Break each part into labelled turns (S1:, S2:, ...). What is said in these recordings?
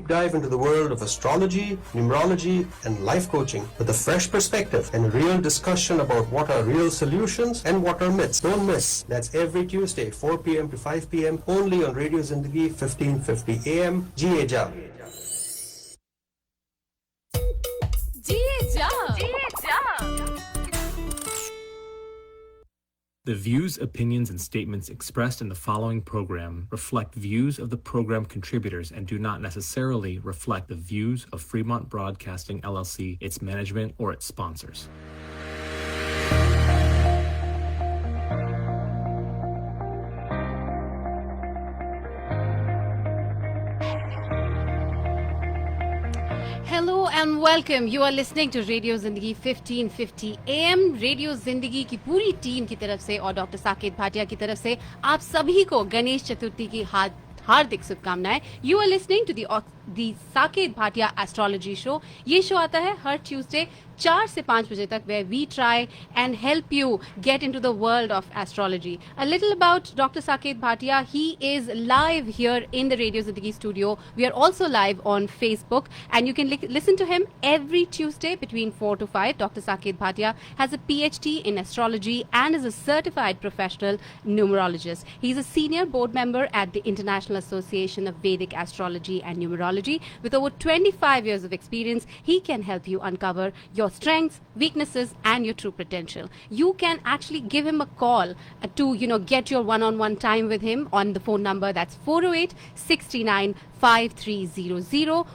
S1: deep dive into the world of astrology, numerology, and life coaching with a fresh perspective and real discussion about what are real solutions and what are myths. Don't miss. That's every Tuesday, 4 p.m. to 5 p.m. only on Radio Zindagi, 1550 AM. Jiye ja.
S2: The views, opinions, and statements expressed in the following program reflect views of the program contributors and do not necessarily reflect the views of Fremont Broadcasting LLC, its management, or its sponsors.
S3: Hello and welcome. You are listening to Radio Zindagi 1550 AM. Radio Zindagi की पूरी team की तरफ से और doctor Saket Bhatia की तरफ से आप सभी को गणेश चतुर्थी की हार्दिक शुभकामनाएं. You are listening to the Saket Bhatia Astrology Show. ये शो आता है हर ट्यूसडे 4 से 5 बजे तक, where we try and help you get into the world of astrology. A little about Dr. Saket Bhatia. He is live here in the Radio Zindagi studio. We are also live on Facebook, and you can listen to him every Tuesday between 4 to 5. Dr. Saket Bhatia has a PhD in astrology and is a certified professional numerologist. He is a senior board member at the International Association of Vedic Astrology and Numerology. With over 25 years of experience, he can help you uncover your strengths, weaknesses, and your true potential. You can actually give him a call to, get your one-on-one time with him on the phone number that's 408-639-5300.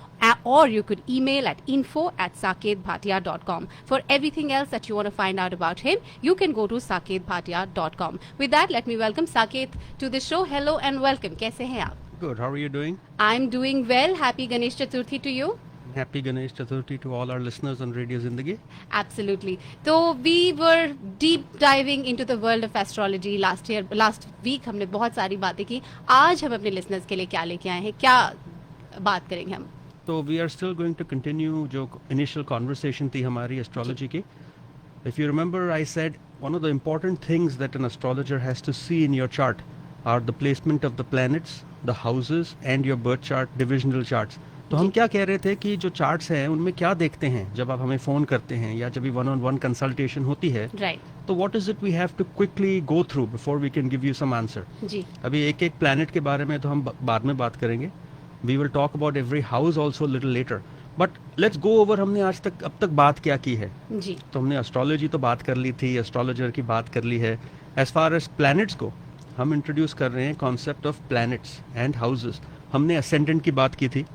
S3: Or you could email at info@saketbhatia.com. For everything else that you want to find out about him, you can go to saketbhatia.com. With that, let me welcome Saket to the show. Hello and welcome. कैसे हैं आप?
S4: Good. How are you doing?
S3: I'm doing well. Happy Ganesh Chaturthi to you.
S4: Happy Ganesh Chaturthi to all our listeners on Radio Zindagi.
S3: Absolutely. So we were deep diving into the world of astrology last week. हमने बहुत सारी बातें की. आज हम अपने listeners के लिए क्या लेके आए हैं? क्या बात करेंगे हम?
S4: So we are still going to continue जो initial conversation थी हमारी astrology की. If you remember, I said one of the important things that an astrologer has to see in your chart are the placement of the planets, the houses, and your birth chart, divisional charts. तो हम क्या कह रहे थे कि जो charts हैं उनमें क्या देखते हैं जब आप हमें फ़ोन करते हैं या जब भी one-on-one consultation होती है.
S3: Right.
S4: तो what is it we have to quickly go through before we can give you some answer?
S3: जी.
S4: अभी एक planet के बारे में तो हम बाद में बात करेंगे. We will talk about every house also a little later. But let's go over हमने अब तक बात क्या की है.
S3: जी.
S4: तो हमने astrology तो बात कर ली थी, astrologer की बात कर ली है. As far as planets को हम इंट्रोड्यूस कर रहे हैं concept of planets and houses. हमने असेंडेंट की बात की थी.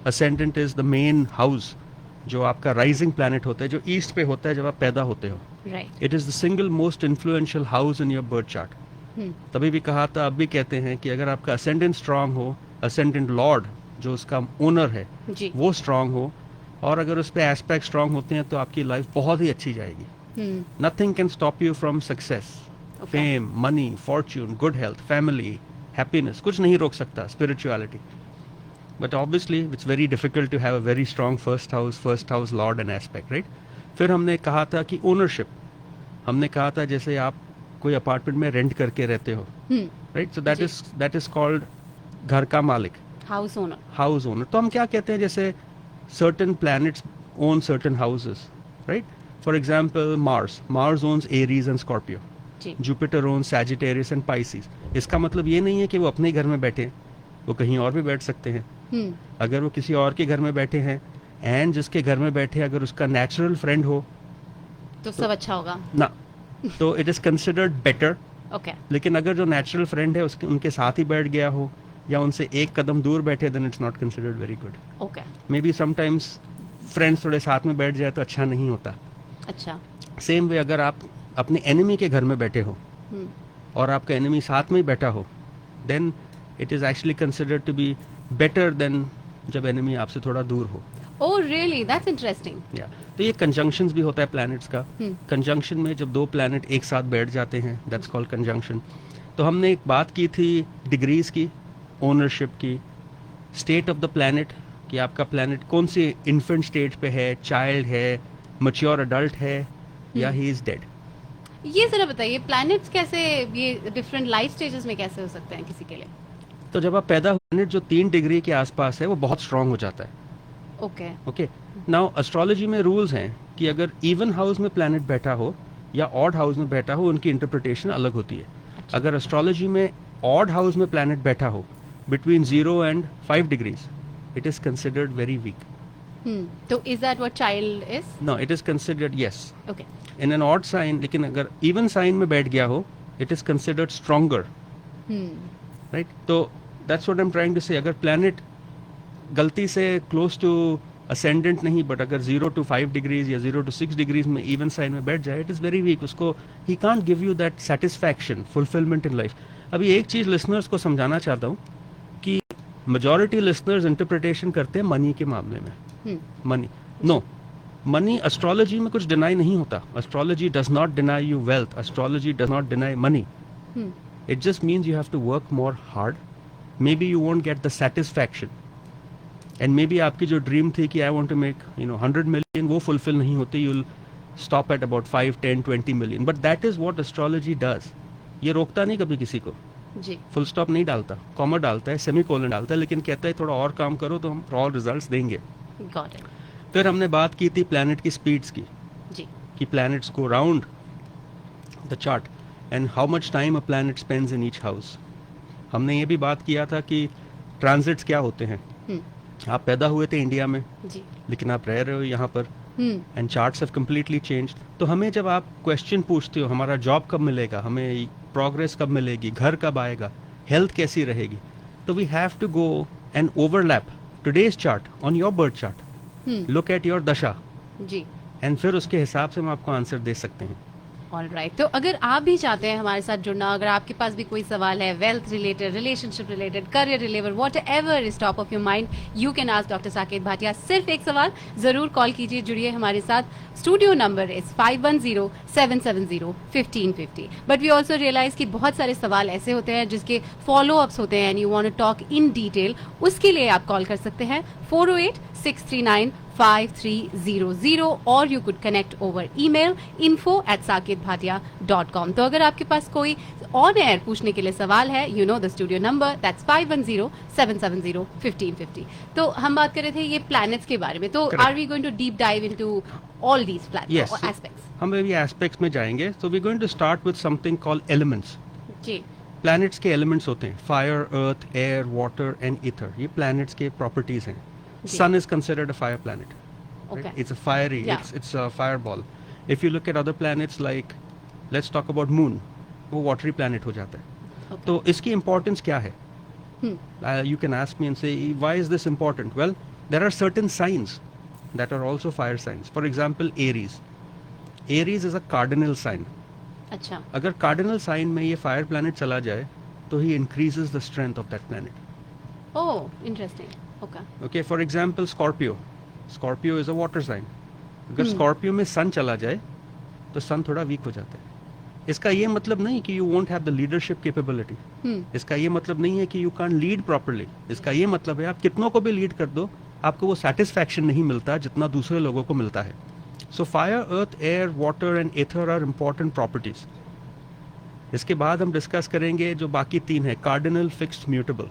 S4: Ascendant is the main house जो आपका राइजिंग प्लैनेट होता है, जो ईस्ट पे होता है जब आप पैदा होते हो. It is the single most influential house in your birth chart. तभी भी कहा था, अब भी कहते हैं कि अगर आपका असेंडेंट स्ट्रांग हो, असेंडेंट लॉर्ड जो उसका ओनर है वो स्ट्रांग हो, और अगर उस पर एस्पेक्ट स्ट्रांग होते हैं तो आपकी लाइफ बहुत ही अच्छी जाएगी. Nothing can stop you from success. Fame, money, fortune, good health, family, happiness, कुछ नहीं रोक सकता. Spirituality. But obviously it's very difficult to have a very strong first house lord and aspect, right. फिर हमने कहा था कि ओनरशिप, हमने कहा था जैसे आप कोई अपार्टमेंट में रेंट करके रहते हो, right. So that is called घर का मालिक, हाउस ओनर. तो हम क्या कहते हैं, जैसे certain planets own certain houses, right. For example Mars owns Aries and Scorpio. Jupiter own Sagittarius and Pisces. इसका मतलब ये नहीं है कि वो अपने घर में बैठे, वो कहीं और भी बैठ सकते हैं. अगर वो किसी और के घर में बैठे हैं, एंड जिसके घर में बैठे अगर उसका नेचुरल फ्रेंड हो
S3: तो सब अच्छा होगा
S4: ना, तो इट इज कंसिडर्ड बेटर. लेकिन अगर जो नेचुरल फ्रेंड है उनके साथ ही बैठ गया हो या उनसे एक कदम दूर बैठे, then it's not considered very good. Maybe sometimes friends थोड़े साथ में बैठ जाए तो अच्छा नहीं होता.
S3: अच्छा.
S4: सेम वे अगर आप अपने एनिमी के घर में बैठे हो और आपका एनिमी साथ में ही बैठा हो, then it is actually considered to be better than जब एनिमी आपसे थोड़ा दूर हो.
S3: Oh really? That's interesting.
S4: Yeah. तो ये कंजंक्शंस भी होता है प्लैनेट्स का. कंजंक्शन में जब दो प्लैनेट एक साथ बैठ जाते हैं, दैट्स कॉल्ड कंजंक्शन. तो हमने एक बात की थी डिग्रीज की, ओनरशिप की, स्टेट ऑफ द प्लैनेट, कि आपका प्लैनेट कौन सी इन्फेंट स्टेज पे है, चाइल्ड है, मैच्योर अडल्ट है, या ही इज डेड.
S3: ये जरा बताइए, प्लैनेट्स कैसे ये डिफरेंट लाइफ स्टेजेस में कैसे हो सकते हैं किसी के लिए?
S4: तो जब आप पैदा प्लैनेट जो 3 डिग्री के आसपास है वो बहुत स्ट्रांग हो जाता है. ओके. नाउ एस्ट्रोलॉजी में रूल्स हैं कि अगर इवन हाउस में प्लैनेट बैठा हो या ऑड हाउस में बैठा हो, उनकी इंटरप्रिटेशन अलग होती है. अगर एस्ट्रोलॉजी में ऑड हाउस में प्लैनेट बैठा हो between 0 and 5 degrees, it is considered very weak.
S3: So is that what child is?
S4: No, it is considered, yes.
S3: Okay.
S4: In an odd sign, लेकिन अगर even sign में बैठ गया हो, it is considered stronger. Right? तो that's what I'm trying to say. अगर planet गलती से close to ascendant नहीं, but अगर 0 to 5 degrees या 0 to 6 degrees में even sign में बैठ जाए, it is very weak. उसको he can't give you that satisfaction, fulfillment in life. अभी एक चीज listeners को समझाना चाहता हूँ कि majority listeners interpretation करते हैं money के मामले में. Money. No. Money, astrology में कुछ deny नहीं होता. Astrology does not deny you wealth. Astrology does not deny money. It just means you have to work more hard. Maybe you won't get the satisfaction. And maybe आपकी जो dream थी कि I want to make 100 million, वो fulfill नहीं होती. You'll stop at about 5, 10, 20 million. But that is what astrology does. ये रोकता नहीं कभी किसी को.
S3: जी.
S4: Full stop नहीं डालता, comma डालता है, semicolon डालता है, लेकिन कहता है थोड़ा और काम करो तो हम और results देंगे.
S3: Got it.
S4: फिर हमने बात की थी प्लैनेट की स्पीड्स की.
S3: जी.
S4: कि planets go round the chart and how much time a planet spends in each house. हमने ये भी बात किया था कि ट्रांजिट्स क्या होते हैं. आप पैदा हुए थे इंडिया में,
S3: जी.
S4: लेकिन आप रह रहे हो यहाँ पर, and charts have completely changed. तो हमें जब आप क्वेश्चन पूछते हो हमारा जॉब कब मिलेगा, हमें प्रोग्रेस कब मिलेगी, घर कब आएगा, हेल्थ कैसी रहेगी, तो we have to go and overlap today's chart on your birth chart. Look at your dasha.
S3: जी.
S4: And फिर उसके हिसाब से हम आपको आंसर दे सकते हैं.
S3: All right. तो अगर आप भी चाहते हैं हमारे साथ जुड़ना, अगर आपके पास भी कोई सवाल है wealth related, relationship related, career related, whatever is top of your mind, you can ask doctor Saket Bhatia. सिर्फ एक सवाल, जरूर कॉल कीजिए, जुड़िए हमारे साथ. Studio number is 510-770-1550. But we also realise कि बहुत सारे सवाल ऐसे होते हैं जिसके फॉलो अप्स होते हैं and you want to talk in detail. उसके लिए आप कॉल कर सकते हैं 408-639-5300 और you could connect over email info@saketbhatia.com. तो अगर आपके पास कोई ऑन एयर पूछने के लिए सवाल है, you know the studio number, that's 510-770-1550. तो हम बात कर रहे थे ये planets के बारे में. तो are we going to deep dive into all these planets
S4: Yes.
S3: or aspects?
S4: हम अभी एस्पेक्ट्स में जाएंगे. So we're going to start with something called elements.
S3: जी.
S4: प्लैनेट्स के एलिमेंट्स होते हैं fire, earth, air, water and ether. ये planets के प्रॉपर्टीज हैं. Sun is considered a fire planet.
S3: Okay.
S4: Right? It's a fiery,
S3: Yeah.
S4: it's a fireball. If you look at other planets like, let's talk about moon, वो watery planet हो जाता है.
S3: Okay.
S4: तो इसकी importance क्या है? You can ask me and say, why is this important? Well, there are certain signs that are also fire signs. For example, Aries. Aries is a cardinal sign.
S3: अच्छा.
S4: अगर cardinal sign में ये fire planet चला जाए, तो he increases the strength of that planet.
S3: Oh, interesting.
S4: Okay, for example, Scorpio. Scorpio is a water sign. अगर Scorpio में sun चला जाए तो sun थोड़ा weak हो जाता है. इसका ये मतलब नहीं कि you won't have the leadership capability. इसका ये मतलब नहीं है कि you can't lead properly. इसका ये मतलब है आप कितनों को भी lead कर दो, आपको वो satisfaction नहीं मिलता जितना दूसरे लोगों को मिलता है. So fire, earth, air, water and ether are important properties. इसके बाद हम डिस्कस करेंगे जो बाकी तीन है, कार्डिनल, फिक्स्ड, म्यूटेबल.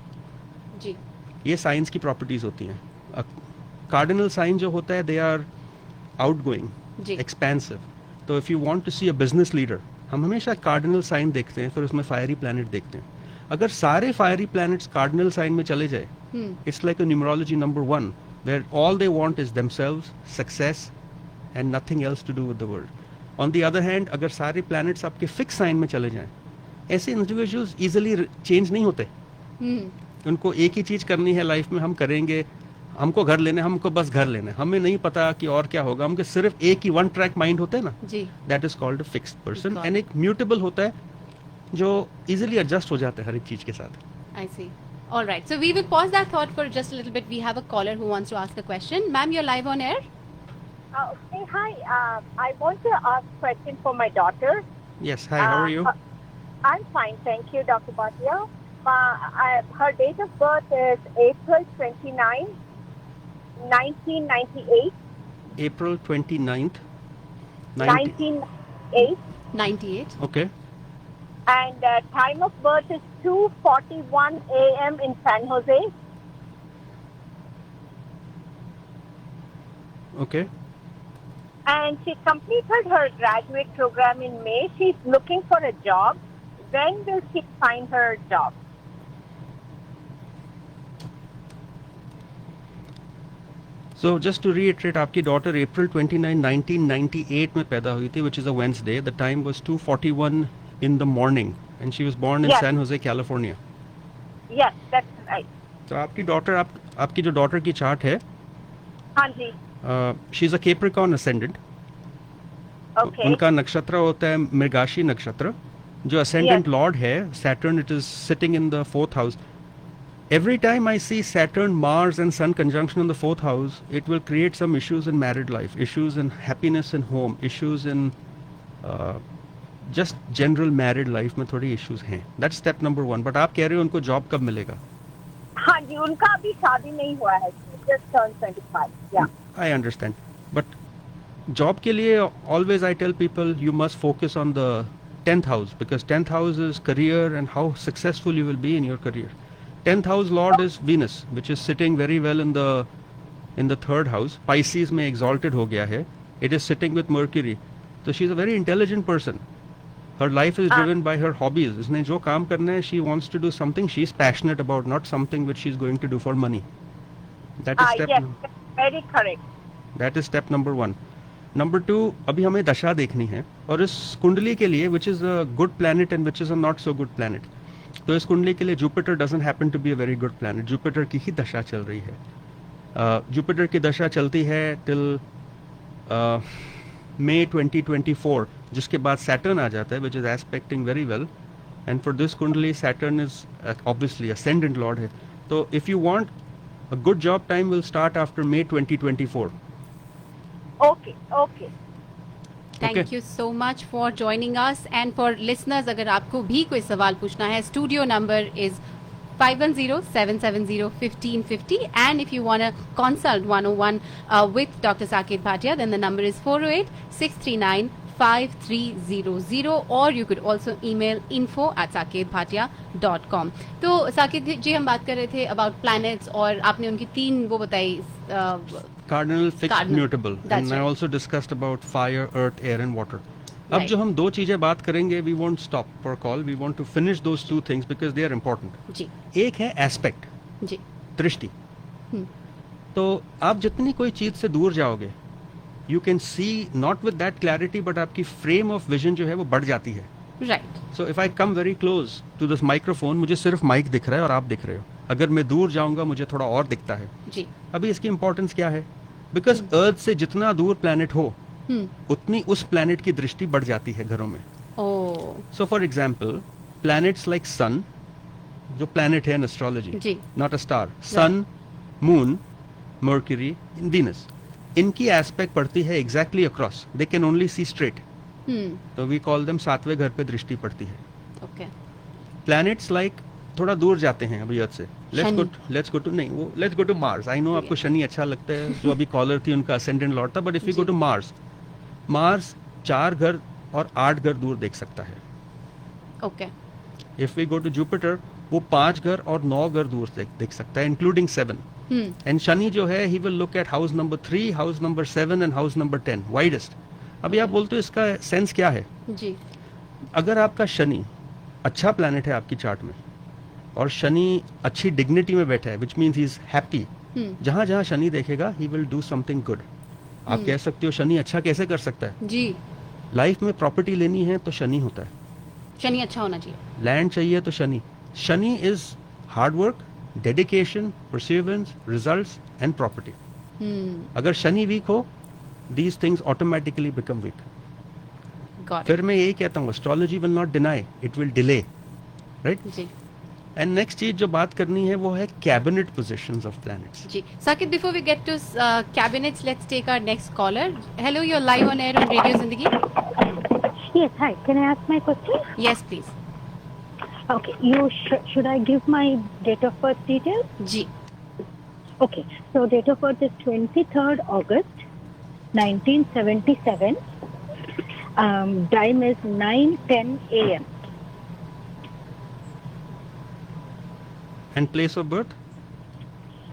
S3: जी.
S4: ये साइंस की प्रॉपर्टीज होती हैं. कार्डिनल साइन जो होता है दे आर आउटगोइंग, एक्सपेंसिव. तो if you want to see a business leader, हम हमेशा कार्डिनल साइन देखते हैं, फिर उसमें फायरी प्लैनेट देखते हैं. अगर सारे फायरी प्लैनेट्स कार्डिनल साइन में चले जाए, it's like a numerology number 1 where all they want is themselves, success and nothing else to do with the world. On the other hand अगर सारे प्लैनेट्स आपके फिक्स साइन में चले जाएं, ऐसे इंडिविजुअल्स इजीली चेंज नहीं होते. उनको एक ही चीज करनी है लाइफ में, हम करेंगे, हमको घर लेना है, हमको बस घर लेना है, हमें नहीं पता कि और क्या होगा, हमको सिर्फ एक ही वन ट्रैक माइंड होता है ना, that is called a fixed person. And एक म्यूटेबल होता है जो इजीली एडजस्ट हो जाता है हर एक चीज के साथ.
S3: आई सी. All right, so we will pause that thought for just a little bit. We have a caller who wants to ask a question. Ma'am, you're live on air.
S5: Hey, hi. I want to ask a question for my daughter.
S4: Yes, hi, how are you?
S5: I'm fine, thank you, Dr. Bhatia. Her date of birth is April 29, 1998.
S4: April 29th?
S5: 1998.
S3: 98.
S4: Okay.
S5: And time of birth is 2:41 a.m. in San Jose.
S4: Okay.
S5: And she completed her graduate program in May. She's looking for a job. When will she find her job?
S4: So just to reiterate, आपकी daughter April 29, 1998 में पैदा हुई थी, which is a Wednesday. The time was 2:41 in the morning, and she was born in
S5: Yes.
S4: San Jose, California.
S5: Yes, that's right.
S4: तो आपकी daughter, आपकी जो daughter की chart है,
S5: हाँ जी.
S4: she's a Capricorn ascendant.
S5: Okay.
S4: उनका नक्षत्र होता है मृगाशी नक्षत्र. जो ascendant
S5: Yes.
S4: lord है Saturn, it is sitting in the 4th house. Every time I see Saturn, Mars and Sun conjunction in the 4th house, it will create some issues in married life, issues in happiness in home, issues in just general married life में थोड़ी issues हैं. That's step number 1. But आप कह रहे हो उनको job कब मिलेगा?
S5: हाँ जी, उनका अभी शादी नहीं हुआ है. She just turned 25. Yeah.
S4: I understand. But job के लिए always I tell people you must focus on the 10th house, because 10th house is career and how successful you will be in your career. 10th house lord is Venus, which is sitting very well in the 3rd house. Pisces में exalted हो गया है. It is sitting with Mercury. So she's a very intelligent person. Her life is driven by her hobbies. इसने जो काम करना है, she wants to do something she's passionate about, not something which she's going to do for money. That is step.
S5: Yes, very correct.
S4: That is step number 1. Number 2, अभी हमें दशा देखनी है, और इस कुंडली के लिए, which is a good planet and which is a not so good planet. तो इस कुंडली के लिए Jupiter doesn't happen to be a very good planet. Jupiter की ही दशा चल रही है. जुपिटर की दशा चलती है till May 2024, जिसके बाद Saturn आ जाता है, which is aspecting very well. And for this कुंडली Saturn is obviously ascendant lord है. तो if you want a good job, time will start after May 2024.
S5: Okay, okay.
S3: Thank you so much for joining us. And for listeners, अगर आपको भी कोई सवाल पूछना है, studio number is 510-770-1550. And if you want to consult 101 with Dr. Saket Bhatia, then the number is 408-639-5300, or you could also email info@saketbhatia.com. तो साकेत जी, हम बात कर रहे थे about planets, और आपने उनकी 3 वो बताई,
S4: Cardinal, fixed,
S3: Cardinal.
S4: mutable.
S3: That's
S4: And I
S3: right.
S4: also discussed about fire, earth, air and water. अब
S3: Right.
S4: जो हम 2 चीजें बात करेंगे, we won't stop for a call. We want to finish those 2 things because they are important.
S3: जी
S4: एक है aspect,
S3: जी.
S4: दृष्टि.
S3: हम्म.
S4: तो आप जितनी कोई चीज से दूर जाओगे, you can see not with that clarity, but आपकी frame of vision जो है वो बढ़ जाती है.
S3: Right.
S4: So if I come very close to this microphone, मुझे सिर्फ माइक दिख रहा है और आप दिख रहे हो. अगर मैं दूर जाऊंगा, मुझे थोड़ा और दिखता है.
S3: जी.
S4: अभी इसकी इंपॉर्टेंस क्या है? बिकॉज अर्थ से जितना दूर प्लैनेट हो, उतनी उस प्लैनेट की दृष्टि बढ़ जाती है घरों में. So for example, planets like Sun, जो प्लैनेट है in astrology, not a star, Sun, Moon, Mercury, Venus, इनकी एस्पेक्ट पड़ती है exactly across. They can only see straight. तो वी कॉल देम 7वें घर पे दृष्टि पड़ती है.
S3: ओके.
S4: प्लैनेट्स लाइक थोड़ा दूर जाते हैं अभी अर्थ से. Let's go to Mars. I know आपको शनि अच्छा लगता है, जो अभी कॉलर थी उनका असेंडेंट लॉर्ड था, but if you go to Mars, 4 घर और 8 घर दूर देख सकता है.
S3: Okay.
S4: If we go to Jupiter, वो 5 घर और 9 घर दूर देख सकता है, इंक्लूडिंग 7. एंड शनि जो है, he will look at house number 3, house number 7 and house number 10, widest. अभी आप बोलते हो इसका सेंस क्या है
S3: जी.
S4: अगर आपका शनि अच्छा प्लैनेट है आपकी चार्ट में, और शनि अच्छी डिग्निटी में बैठा है, which means he is happy, जहां जहां शनि देखेगा he will do something good. आप कह सकते हो शनि अच्छा कैसे कर सकता है
S3: जी.
S4: लाइफ में प्रॉपर्टी लेनी है तो शनि होता है,
S3: शनि अच्छा होना चाहिए.
S4: लैंड चाहिए तो Shani. Shani is hard work, dedication, perseverance, results and property. अगर शनि वीक हो, these things automatically become weak. फिर मैं यही कहता हूँ, astrology will not deny, it will delay, right
S3: जी.
S4: एंड नेक्स्ट चीज जो बात करनी है वो है कैबिनेट पोजीशंस ऑफ प्लैनेट्स.
S3: जी. Saket, before we get to cabinets, let's take our next caller. Hello, you're live on air on Radio Zindagi.
S6: Yes, hi. Can I ask my question?
S3: Yes, please.
S6: Okay. Should I give my date of birth details?
S3: जी.
S6: Okay. So date of birth is 23rd August, 1977. Time is 9:10 a.m.
S4: And place of birth?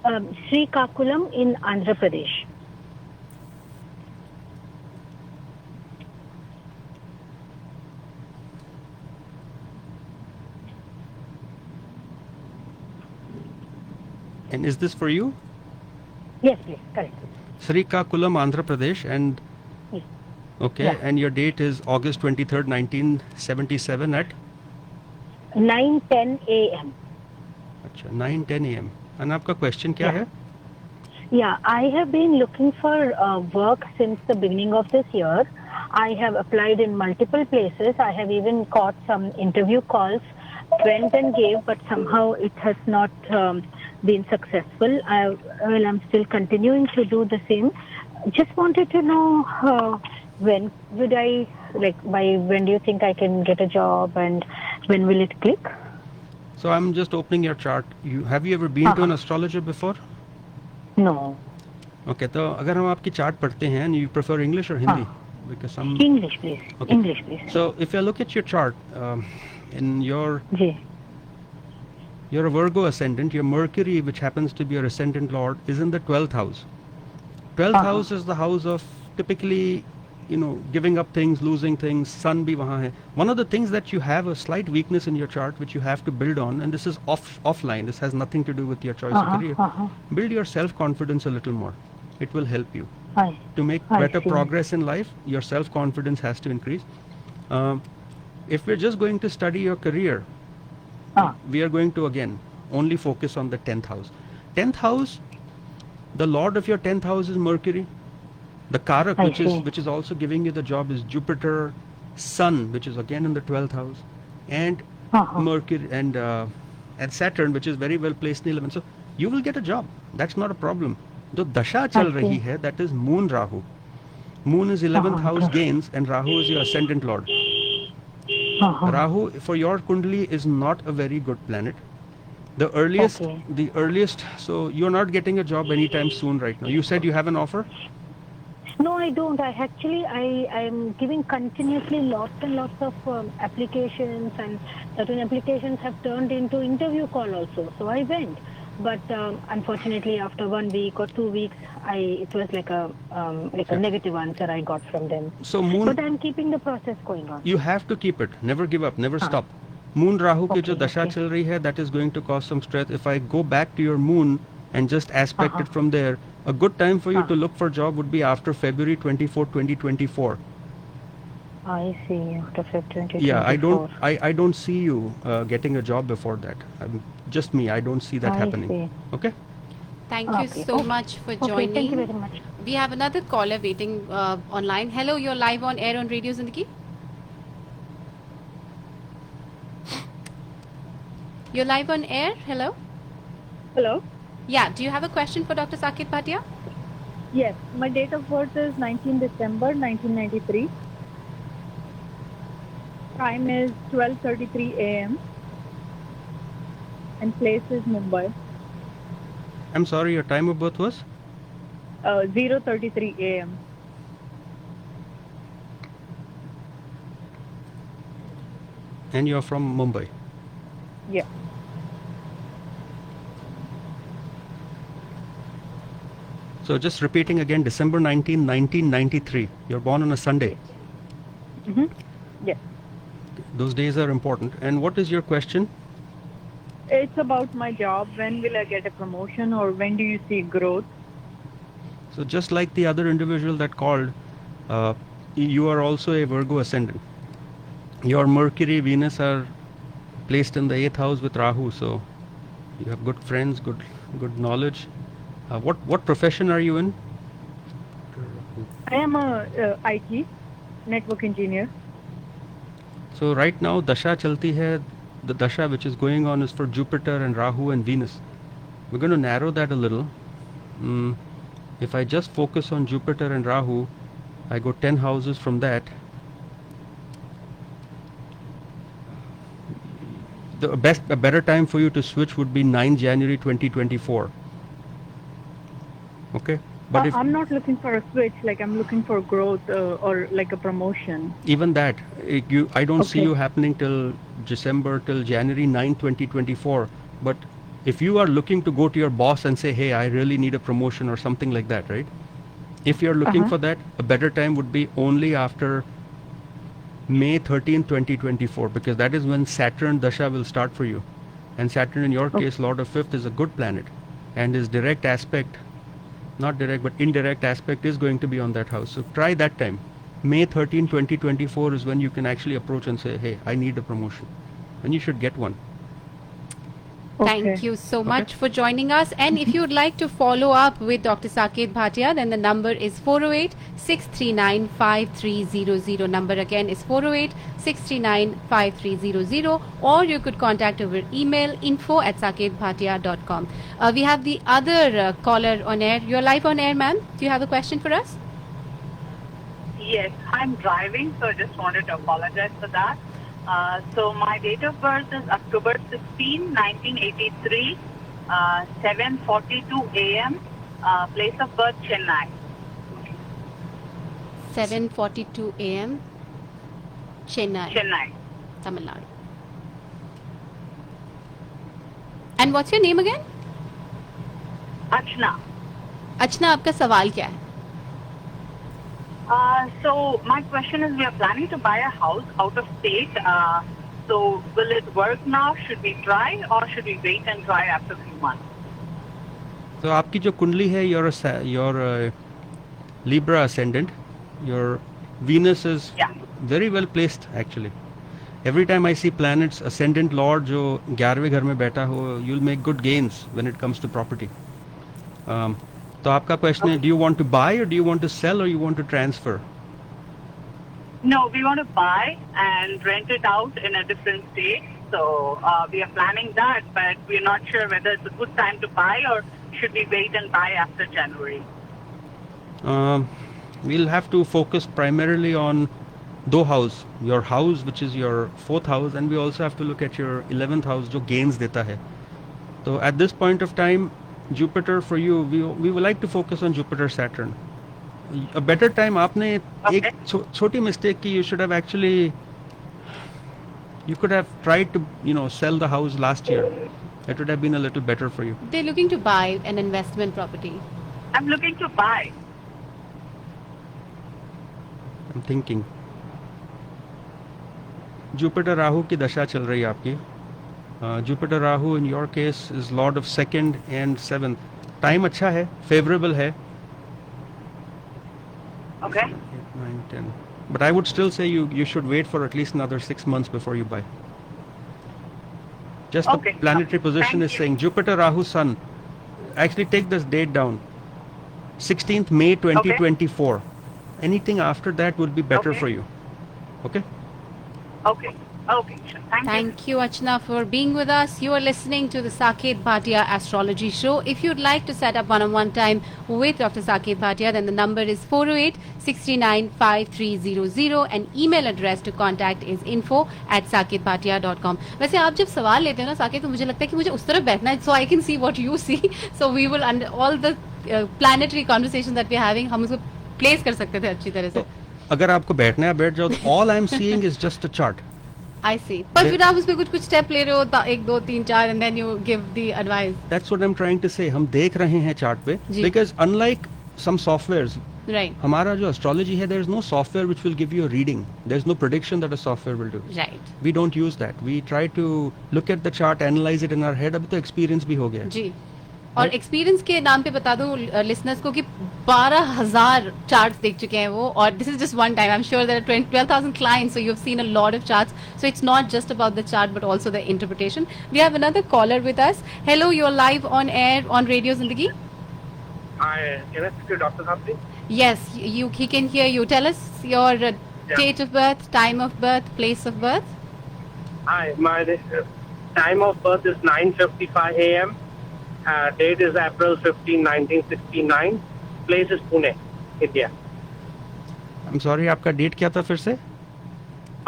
S6: Srikakulam in Andhra Pradesh.
S4: And is this for you?
S6: Yes, please. Correct.
S4: Srikakulam, Andhra Pradesh, and
S6: Yes.
S4: okay,
S6: Yeah.
S4: and your date is August 23rd, 1977 at
S6: 9:10 a.m.
S4: अच्छा 9:10 a.m. And आपका question क्या है?
S6: Yeah, I have been looking for work since the beginning of this year. I have applied in multiple places. I have even got some interview calls, went and gave, but somehow it has not been successful. I'm still continuing to do the same. Just wanted to know when would I, by when do you think I can get a job and when will it click?
S4: So I'm just opening your chart. Have you ever been to an astrologer before?
S6: No.
S4: Okay, तो अगर हम आपकी chart पढ़ते हैं, and you prefer English or Hindi? Because some
S6: English, please.
S4: Okay.
S6: English, please.
S4: So if you look at your chart, in your
S6: Ji.
S4: you're a Virgo ascendant. Your Mercury, which happens to be your ascendant lord, is in the 12th house. 12th house is the house of typically, giving up things, losing things. Sun bhi wahan hai. One of the things that you have a slight weakness in your chart, which you have to build on, and this is offline. This has nothing to do with your choice of career. Build your self-confidence a little more. It will help you. To make better progress in life, your self-confidence has to increase. If we're just going to study your career, we are going to again only focus on the 10th house. 10th house, the lord of your 10th house is Mercury. The Karak, which is also giving you the job, is Jupiter. Sun, which is again in the 12th house, and Mercury and Saturn, which is very well placed in 11th. So you will get a job. That's not a problem. The dasha chal rahi hai, that is Moon Rahu. Moon is 11th house gains, and Rahu is your ascendant lord. Rahu for your kundali is not a very good planet. The earliest, so you're not getting a job anytime soon right now. You said you have an offer?
S6: No, I don't. I'm giving continuously lots and lots of applications, and certain applications have turned into interview call also. So I went. But unfortunately, after 1 week or 2 weeks, it was like a negative answer I got from them.
S4: So Moon.
S6: But I'm keeping the process going on.
S4: You have to keep it. Never give up. Never stop. Moon Rahu ki jo dasha chal rahi hai, that is going to cause some stress. If I go back to your Moon and just aspect it from there, a good time for you to look for a job would be after February 24, 2024.
S6: I see. After February 2024.
S4: Yeah, I don't see you getting a job before that. Just me. I don't see that happening.
S6: See.
S4: Okay.
S3: Thank you so much for joining.
S6: Thank you very much.
S3: We have another caller waiting online. Hello, you're live on air on Radio Zindagi. You're live on air. Hello.
S7: Hello.
S3: Yeah. Do you have a question for Dr. Saket Bhatia?
S7: Yes, my date of birth is 19 December 1993. Time is 12:33 a.m. and place is Mumbai.
S4: I'm sorry, your time of birth was?
S7: 0:33 a.m.
S4: And you're from Mumbai.
S7: Yeah.
S4: So just repeating again, December 19, 1993. You're born on a Sunday.
S7: Yes.
S4: Those days are important. And what is your question?
S7: It's about my job. When will I get a promotion, or when do you see growth?
S4: So just like the other individual that called, you are also a Virgo ascendant. Your Mercury, Venus are placed in the 8th house with Rahu. So you have good friends, good knowledge. What profession are you in?
S7: I am a IT network engineer.
S4: So right now, dasha chalti hai. The dasha which is going on is for Jupiter and Rahu and Venus. We're going to narrow that a little. If I just focus on Jupiter and Rahu, I go 10 houses from that. A better time for you to switch would be 9 January 2024. Okay? But if
S7: I'm not looking for a switch, like I'm looking for growth or like a promotion.
S4: Even that, I don't see you happening till January 9, 2024. But If you are looking to go to your boss and say, hey, I really need a promotion or something like that, right? If you're looking for that, a better time would be only after May 13, 2024, because that is when Saturn Dasha will start for you. And Saturn, in your case, Lord of Fifth, is a good planet. And his direct aspect, not direct, but indirect aspect is going to be on that house. So try that time. May 13, 2024 is when you can actually approach and say, hey, I need a promotion. And you should get one.
S3: Thank you so much for joining us. And if you would like to follow up with Dr. Saket Bhatia, then the number is 408-639-5300. Number again is 408-639-5300. Or you could contact our email info@saketbhatia.com. We have the other caller on air. You're live on air, ma'am. Do you have a question for us?
S8: Yes, I'm driving, so I just wanted to apologize for that. So my date of birth is October 16, 1983, 7:42 a.m., place of birth Chennai.
S3: 7:42 a.m. Chennai, Tamil Nadu. And what's your name again?
S8: Achna.
S3: Achna, आपका सवाल क्या है?
S8: So my question is, we are planning to buy a house out of state. So will it work now? Should we try, or should we wait and try after a few months?
S4: So आपकी जो कुंडली है, your Libra ascendant, your Venus is very well placed actually. Every time I see planets, ascendant lord जो 11वें घर में बैठा हो, you'll make good gains when it comes to property. तो आपका क्वेश्चन है, do you want to buy or do you want to sell or you want to transfer?
S8: No, we want to buy and rent it out in a different state. So we are planning that, but we're not sure whether it's a good time to buy or should we wait and buy after January.
S4: We'll have to focus primarily on दो house, your house which is your 4th house, and we also have to look at your 11th house जो gains देता है. So at this point of time, Jupiter for you, we would like to focus on Jupiter Saturn. A better time, आपने एक छोटी mistake की, you should have actually, you could have tried to, sell the house last year. It would have been a little better for you.
S3: They're looking to buy an investment property.
S8: I'm looking to buy.
S4: I'm thinking. Jupiter Rahu की दशा चल रही है आपकी. Jupiter Rahu in your case is Lord of 2nd and 7th. Time अच्छा है, favorable है.
S8: Okay.
S4: 8, 9, 10. But I would still say you should wait for at least another 6 months before you buy. Just the planetary position is saying Jupiter Rahu Sun. Actually take this date down. 16th May 2024. Anything after that would be better for you. Okay?
S8: Okay. Okay, sure.
S3: Thank you, Achna, for being with us. You are listening to the Saket Bhatia Astrology Show. If you'd like to set up one-on-one time with Dr. Saket Bhatia, then the number is 408-639-5300 and email address to contact is info@saketbhatia.com. वैसे आप जब सवाल लेते हो ना साकेत, तो मुझे लगता है कि मुझे उस तरफ बैठना है, so I can see what you see. So we will, under all the planetary conversation that we are having, हम उसको place कर सकते थे अच्छी तरह से.
S4: अगर आपको बैठना है बैठ जाओ. All I am seeing is just a chart.
S3: I see. पर फिर आप उसमें कुछ स्टेप ले रहे हो, 1, 2, 3, 4 and then you give the advice.
S4: That's what I'm trying to say. हम देख रहे हैं चार्ट पे, because unlike some softwares,
S3: right,
S4: हमारा जो astrology है, there is no software which will give you a reading. There is no prediction that a software will do.
S3: Right.
S4: We don't use that. We try to look at the chart, analyze it in our head. अभी तो experience भी हो गया.
S3: जी. और experience के नाम पे बता दूं लिसनर्स को कि 12,000 चार्ट्स देख चुके हैं वो, और this is just one time. I am sure there are 12,000 clients, so you have seen a lot of charts. So it's not just about the chart but also the interpretation. We have another caller with us. Hello, you are live on air on radio Zindagi.
S9: Hi, can I speak to Dr. Bhatia?
S3: Yes, he can hear you. Tell us your date of birth, time of birth, place of birth.
S9: Hi, my time of birth is 9:55 a.m. Date is April 15, 1969. Place is Pune, India.
S4: I'm sorry, आपका date क्या था फिर से?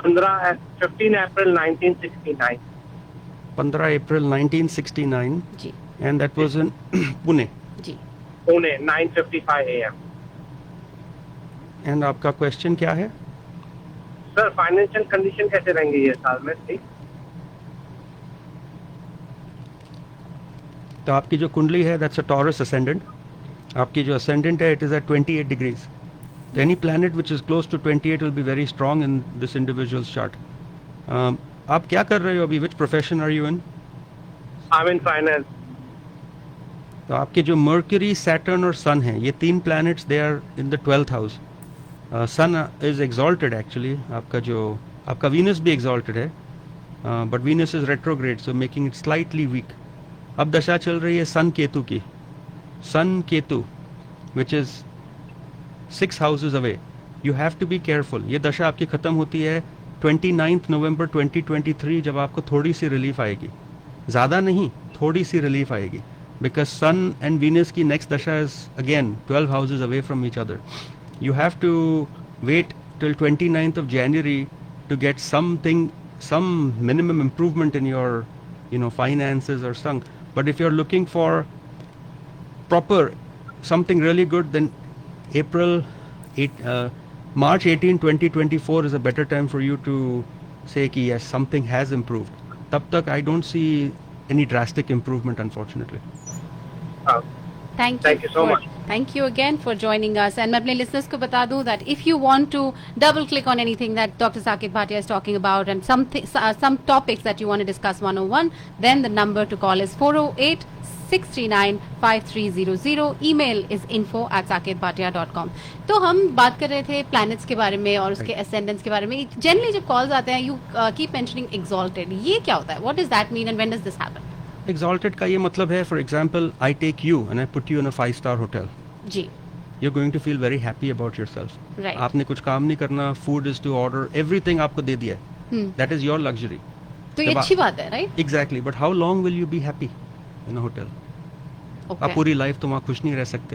S9: 15 April 1969.
S4: 15 April 1969.
S3: जी.
S4: And that was in Pune.
S3: जी.
S9: Pune, 9:55 a.m.
S4: And आपका question क्या है?
S9: Sir, financial condition कैसे रहेंगे ये साल में? ठीक.
S4: तो आपकी जो कुंडली है दैट्स अ टॉरस असेंडेंट. आपकी जो असेंडेंट है it is at 28 degrees. Any planet which is close to 28 will be very strong in this individuals chart. आप क्या कर रहे हो अभी? Which profession are you in?
S9: I am in finance.
S4: तो आपके जो मर्क्यूरी, सैटर्न और सन है, ये 3 planets they are in the 12th house. Sun is exalted actually. आपका वीनस भी एक्सॉल्टेड है, but Venus is retrograde so making it slightly weak. अब दशा चल रही है सन केतु की. Sun Ketu which is 6 houses away. You have to be careful. ये दशा आपकी खत्म होती है 29 नवंबर 2023, जब आपको थोड़ी सी रिलीफ आएगी. ज़्यादा नहीं, थोड़ी सी रिलीफ आएगी. Because Sun and Venus की next dasha is again 12 houses away from each other. You have to wait till 29th of January to get some minimum improvement in your, finances or something. But if you're looking for proper something really good, then March 18, 2024 is a better time for you to say कि yes, something has improved. तब तक I don't see any drastic improvement, unfortunately.
S3: Thank you
S9: so much.
S3: Thank you again for joining us. And मैं अपने listeners को बता दूं that if you want to double click on anything that Dr. Saket Bhatia is talking about and some topics that you want to discuss 101, then the number to call is 408-639-5300. Email is info@saketbhatia.com. तो हम बात कर रहे थे planets के बारे में और उसके ascendants के बारे में. Generally जब calls आते हैं, you keep mentioning exalted. ये क्या होता है? What does that mean and when does this happen?
S4: Exalted का ये मतलब है, for example, I take you and I put you in a 5-star hotel.
S3: Ji.
S4: You're going to feel very happy about yourself.
S3: Right.
S4: आपने कुछ काम नहीं करना, food is to order, everything आपको दे दिया है. That is your luxury.
S3: तो ये अच्छी बात है, right?
S4: Exactly, but how long will you be happy in a hotel?
S3: Okay.
S4: आप पूरी लाइफ तो वहाँ खुश नहीं रह सकते.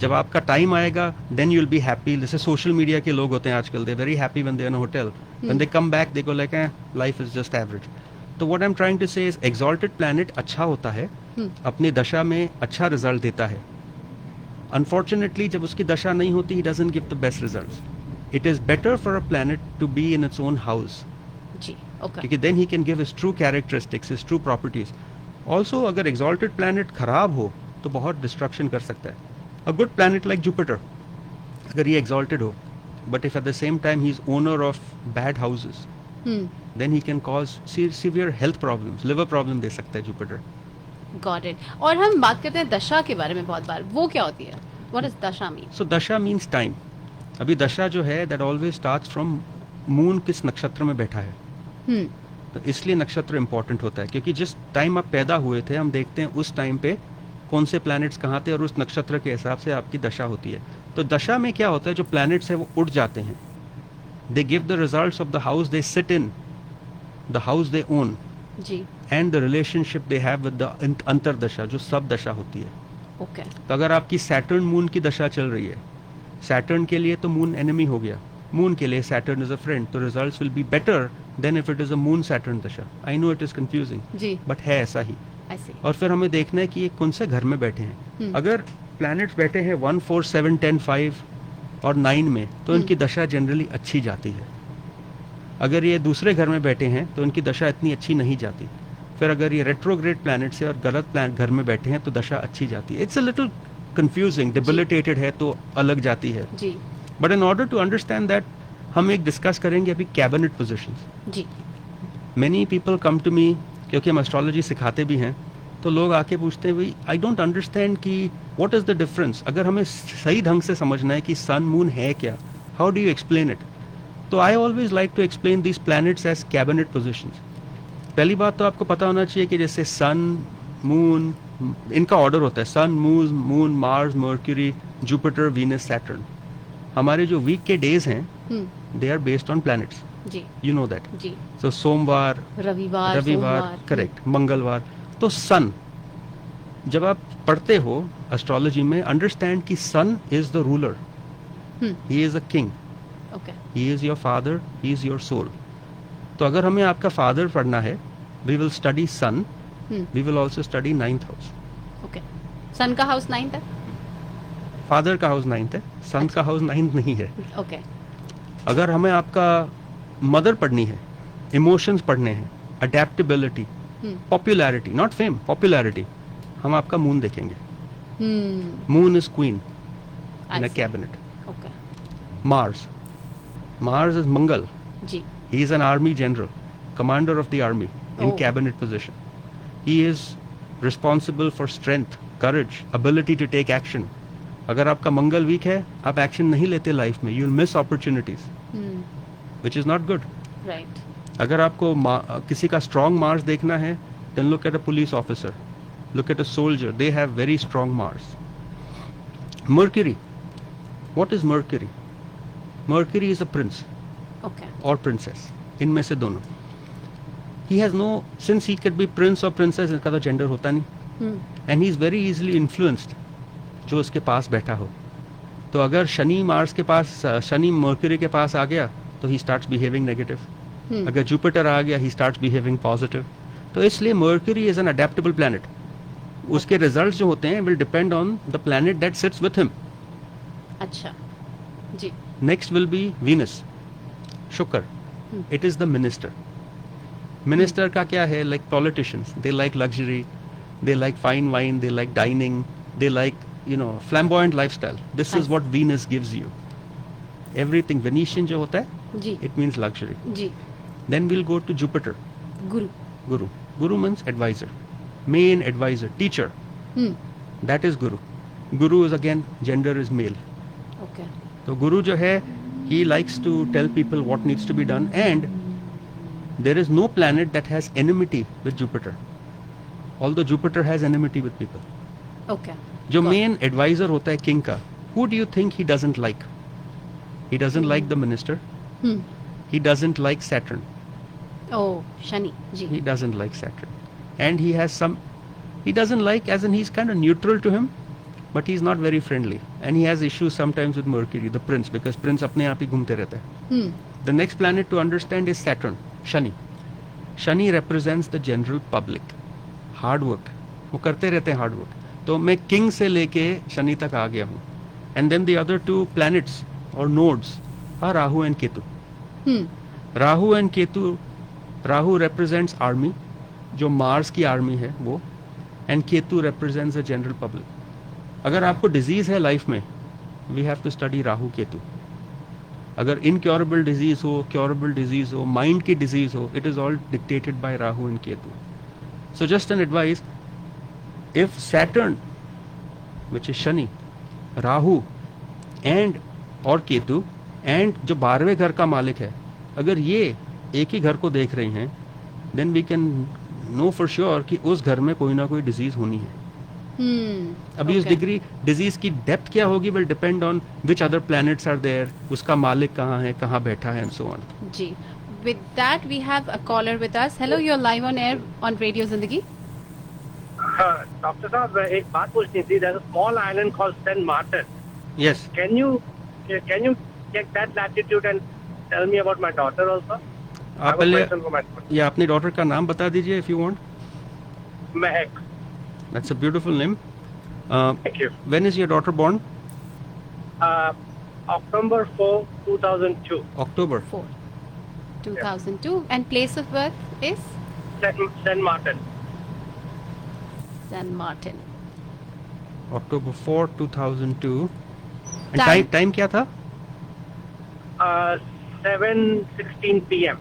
S4: जब आपका टाइम आएगा, then you'll be happy. जैसे सोशल मीडिया के लोग होते हैं आजकल, they're very happy when they're in a hotel. When they come back, they go like, life is just average. तो what I'm trying to say is exalted planet अच्छा होता है, अपनी दशा में अच्छा रिजल्ट देता है. Unfortunately, जब उसकी दशा नहीं होती, he doesn't give the best results. It is better for a planet to be in its own house.
S3: Ji, okay.
S4: क्योंकि then he can give his true characteristics, his true properties. Also, अगर exalted planet खराब हो, तो बहुत destruction कर सकता है. A good planet like Jupiter, अगर ये exalted हो, but if at the same time he is owner of bad houses, then he can cause severe health problems, liver problem दे सकता है Jupiter.
S3: Got it. और हम बात करते हैं दशा के बारे में बहुत बार. वो क्या होती है? What does dasha mean?
S4: So dasha means time. अभी दशा जो है that always starts from moon किस नक्षत्र में बैठा है. तो इसलिए नक्षत्र important होता है, क्योंकि जिस टाइम आप पैदा हुए थे, हम देखते हैं उस टाइम पे कौन से प्लैनेट्स कहाँ थे और उस नक्षत्र के हिसाब से आपकी दशा होती है. तो दशा में क्या होता है, जो प्लैनेट्स है वो उड़ जाते हैं. They give the results of the house they sit in, the house they own,
S3: ji.
S4: and the relationship they have with the अंतर्दशा, जो सब दशा होती है.
S3: Okay.
S4: तो अगर आपकी सैटर्न मून की दशा चल रही है, सैटर्न के लिए तो मून एनिमी हो गया, मून के लिए सैटर्न इज अ फ्रेंड, तो results will be better than if it is a Moon Saturn dasha. I know it is confusing, but है ऐसा ही. और फिर हमें देखना है कि ये कौन से घर में बैठे हैं. अगर प्लैनेट्स बैठे हैं 1, 4, 7, 10, 5 और 9 में, तो इनकी दशा जनरली अच्छी जाती है. अगर ये दूसरे घर में बैठे हैं तो इनकी दशा इतनी अच्छी नहीं जाती. फिर अगर ये रेट्रोग्रेड प्लैनेट से और गलत प्लैनेट घर में बैठे हैं तो दशा अच्छी जाती है. It's a little confusing. Debilitated है तो अलग जाती है. But in order to understand that, हम एक डिस्कस करेंगे अभी cabinet positions. Many people come to me, क्योंकि हम एस्ट्रोलॉजी सिखाते भी हैं, तो लोग आके पूछते हैं, भाई आई डोंट अंडरस्टैंड कि व्हाट इज द डिफरेंस. अगर हमें सही ढंग से समझना है कि सन मून है क्या, how do you explain it. तो I always like to explain this planets as cabinet positions. पहली बात तो आपको पता होना चाहिए कि जैसे सन, मून, इनका ऑर्डर होता है Sun, Moon, Mars, Mercury, Jupiter, Venus, Saturn. हमारे जो वीक के डेज हैं, they are based on planets. You know that. So सोमवार, रविवार, करेक्ट, मंगलवार. तो सन, जब आप पढ़ते हो एस्ट्रोलॉजी में, अंडरस्टैंड कि Sun is the ruler, he is a king, he is your father, he is your soul. तो अगर हमें आपका फादर पढ़ना है, we will study Sun, we will also study 9th house.
S3: Sun का हाउस 9th है,
S4: father का house 9th है, सन का हाउस 9th नहीं है. अगर हमें आपका मदर पढ़नी है, इमोशंस पढ़ने हैं, adaptability, popularity, not fame, popularity, हम आपका मून देखेंगे. Moon is queen in a cabinet.
S3: Okay.
S4: Mars is Mangal.
S3: Ji.
S4: He is an army general, commander of the army in cabinet position. He is responsible for strength, courage, ability to take action. अगर आपका मंगल week है, आप action नहीं लेते life में, you will miss opportunities, which is not good.
S3: Right.
S4: अगर आपको किसी का स्ट्रॉन्ग मार्स देखना है, then look at a police officer, look at a soldier, they have very strong Mars. Mercury, what is Mercury? Mercury is a prince और princess, इनमें से दोनों. He has no, since he can be prince और princess, इनका तो gender होता नहीं, and he is very easily influenced जो उसके पास बैठा हो. तो अगर शनि मार्स के पास, शनि मर्क्यूरी के पास आ गया तो ही स्टार्ट्स बिहेविंग नेगेटिव. अगर जुपिटर आ गया, ही स्टार्ट्स बिहेविंग पॉजिटिव. तो इसलिए Mercury is an adaptable planet. उसके रिजल्ट्स जो होते हैं will depend on the planet that sits with him.
S3: अच्छा जी.
S4: Next will be Venus, Shukra. It is the minister. Minister का क्या है? Like politicians, they like luxury, they like fine wine, they like dining, they like flamboyant lifestyle. This is what Venus gives you. Everything Venetian जो होता है,
S3: जी.
S4: it means luxury.
S3: Ji.
S4: Then we'll go to Jupiter. Guru means advisor, main advisor, teacher. That is Guru. Guru is again, gender is male.
S3: Okay.
S4: So Guru जो है, he likes to tell people what needs to be done, and there is no planet that has enmity with Jupiter, although Jupiter has enmity with people.
S3: Okay.
S4: जो main adviser होता है king का, who do you think he doesn't like? He doesn't like the minister. He doesn't like Saturn.
S3: Oh, Shani. Ji.
S4: He doesn't like Saturn. And he has some, he doesn't like, as in he's kind of neutral to him, but he's not very friendly. And he has issues sometimes with Mercury, the prince, because prince अपने आप ही घूमते रहता है. The next planet to understand is Saturn, Shani. Shani represents the general public. Hard work. वो करते रहते हैं hard work. तो मैं किंग से लेके शनि तक आ गया हूँ. And then the other two planets और nodes are Rahu and Ketu. Rahu and Ketu, Rahu represents army, जो मार्स की आर्मी है वो, and Ketu represents the general public. अगर आपको डिजीज है लाइफ में, we have to study Rahu Ketu. अगर इनक्योरेबल डिजीज हो, क्योरेबल डिजीज हो, माइंड की डिजीज हो, it is all dictated by Rahu and Ketu. So just an advice, if Saturn, which is Shani, Rahu and और केतु and जो 12वें घर का मालिक है, अगर ये एक ही घर को देख रहे हैं, then we can know for sure कि उस घर में कोई ना कोई डिजीज होनी है. अभी उस डिग्री डिजीज की डेप्थ क्या होगी will depend on which other planets are there, उसका मालिक कहाँ है, कहाँ बैठा है, and so on.
S3: जी. With that we have a caller with us. Hello, you're live on air on Radio Zindagi.
S9: Doctor साहब, एक बात पूछनी थी. There's a small island called Saint Martin.
S4: Yes.
S9: Can you check that latitude and tell me about my daughter also?
S4: आप पहले ये अपनी daughter का नाम बता दीजिए if you want.
S9: Mehak.
S4: That's a beautiful name.
S9: Thank you.
S4: When is your daughter born?
S9: October 4, 2002.
S4: October
S3: 4, 2002. And place of birth is
S9: Saint Martin.
S3: San Martin.
S4: October 4, 2002. And time क्या था?
S9: 7:16 p.m.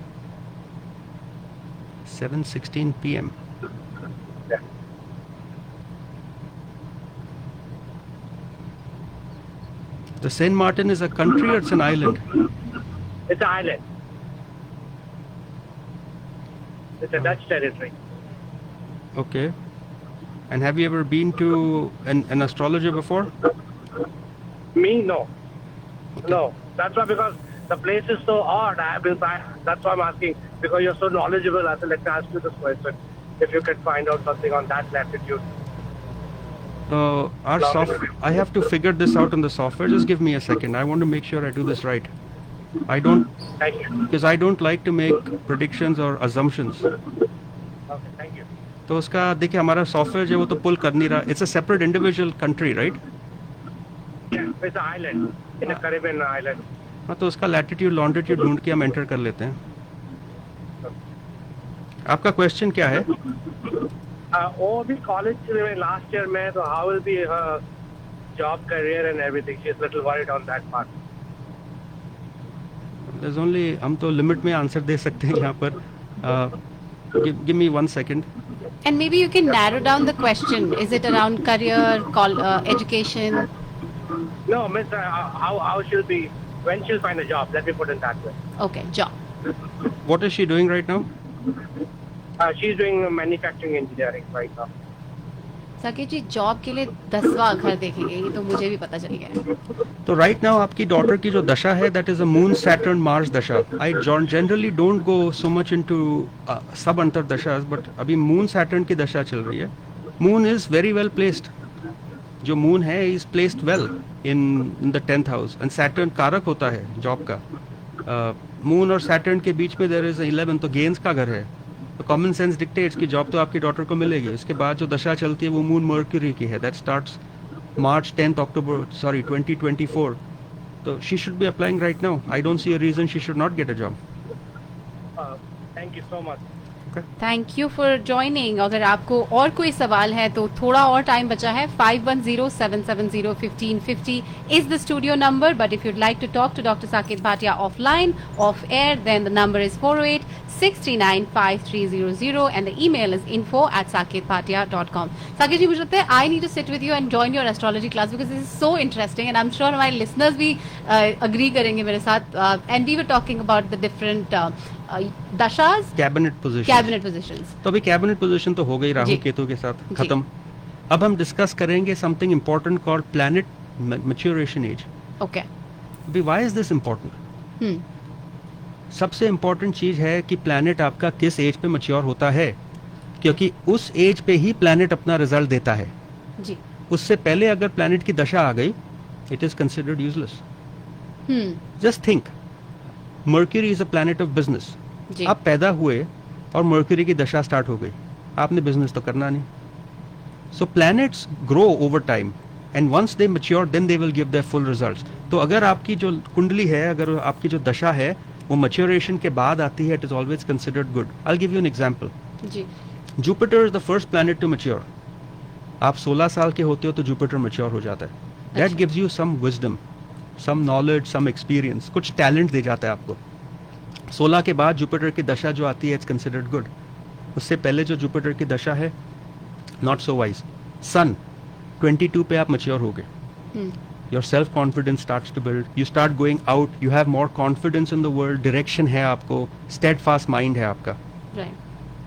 S4: 7:16 p.m.
S9: Yeah.
S4: The Saint Martin is a country or it's an island?
S9: It's an island. It's a Dutch territory.
S4: Okay. And have you ever been to an astrologer before?
S9: Me, no.
S4: Okay.
S9: No. That's why, because the place is so odd. That's why I'm asking, because you're so knowledgeable. I said, let me ask you this question. If you can find out something on that latitude.
S4: I have to figure this out on the software. Just give me a second. I want to make sure I do this right.
S9: Thank you.
S4: Because I don't like to make predictions or assumptions.
S9: Okay, thank you.
S4: तो उसका देखिए, हमारा software जो है वो तो पुल कर नहीं रहा. It's a separate individual country, right?
S9: It's an island. It's a Caribbean island.
S4: हाँ, तो उसका लैटिट्यूड लॉन्गिट्यूड ढूंढ के हम एंटर कर लेते हैं. आपका क्वेश्चन क्या है?
S9: वो भी कॉलेज में लास्ट ईयर में, तो how will be her job career and everything? She's little worried on that part.
S4: There's only हम तो लिमिट में आंसर दे सकते हैं यहाँ पर. Give me 1 second.
S3: And maybe you can narrow down the question. Is it around career, education?
S9: No, miss, how she'll be, when she'll find a job, let me put it that way.
S3: Okay, job.
S4: What is she doing right now?
S9: She's doing manufacturing engineering right now.
S3: Saket ji job के लिए 10वां घर देखेंगे, ये तो मुझे भी पता चल गया है.
S4: तो राइट नाउ आपकी डॉटर की जो दशा है that is a Moon Saturn Mars dasha. I generally don't go so much into सब अंतर दशास, बट अभी मून सैटर्न की दशा चल रही है. Moon is very well placed. जो मून है is placed well in the 10th house, and Saturn कारक होता है जॉब का. मून और सैटर्न के बीच में देयर इज 11, तो गेंस का घर है. तो कॉमन सेंस डिक्टेट्स की जॉब तो आपकी डॉटर को मिलेगी. उसके बाद जो दशा चलती है वो मून मर्क्यूरी की है, that starts March 10th October 2024. तो she should be applying right now. I don't see a reason she should not get a job.
S9: Thank you so much.
S3: Thank you for joining. अगर आपको और कोई सवाल है तो थोड़ा और टाइम बचा है. 5107701550 is the studio number, but if you'd like to talk to doctor Saket Bhatia offline, off air, then the number is 4863953000 and the email is info@saketbhatia.com. Saket ji, मुझे लगता है I need to sit with you and join your astrology class because this is so interesting and I'm sure हमारे listeners भी agree करेंगे मेरे साथ. And we were talking about the different दशास,
S4: cabinet
S3: positions.
S4: तो अभी कैबिनेट पोजीशन तो हो गई राहु केतु के साथ खत्म. अब हम डिस्कस करेंगे something important called planet maturation age.
S3: Okay.
S4: अभी व्हाई इज दिस इंपॉर्टेंट? सबसे इंपॉर्टेंट चीज है कि प्लैनेट आपका किस एज पे मैच्योर होता है, क्योंकि उस एज पे ही प्लैनेट अपना रिजल्ट देता है
S3: जी.
S4: उससे पहले अगर प्लैनेट की दशा आ गई it is considered useless. Just think, mercury is a planet of business. आप पैदा हुए और मर्क्यूरी की दशा स्टार्ट हो गई, आपने बिजनेस तो करना नहीं. So planets grow over time and once they mature then they will give their full results. तो अगर आपकी जो कुंडली है, अगर आपकी जो दशा है वो मैच्योरेशन के बाद आती है, it is always considered good. I will give you an example.
S3: जी.
S4: Jupiter is the first planet to mature. आप 16 साल के होते हो तो जुपिटर मैच्योर हो जाता है. That gives you some wisdom, some knowledge, some experience, कुछ टैलेंट दे जाता है आपको. 16 के बाद जुपिटर की दशा जो आती है इट्स कंसिडर्ड गुड. उससे पहले जो जुपिटर की दशा है नॉट सो वाइज. सन 22 पे आप मैच्योर हो गए. Your self confidence starts to build, you start going out, you have more confidence in the world, direction है आपको, स्टेडफास्ट माइंड है आपका.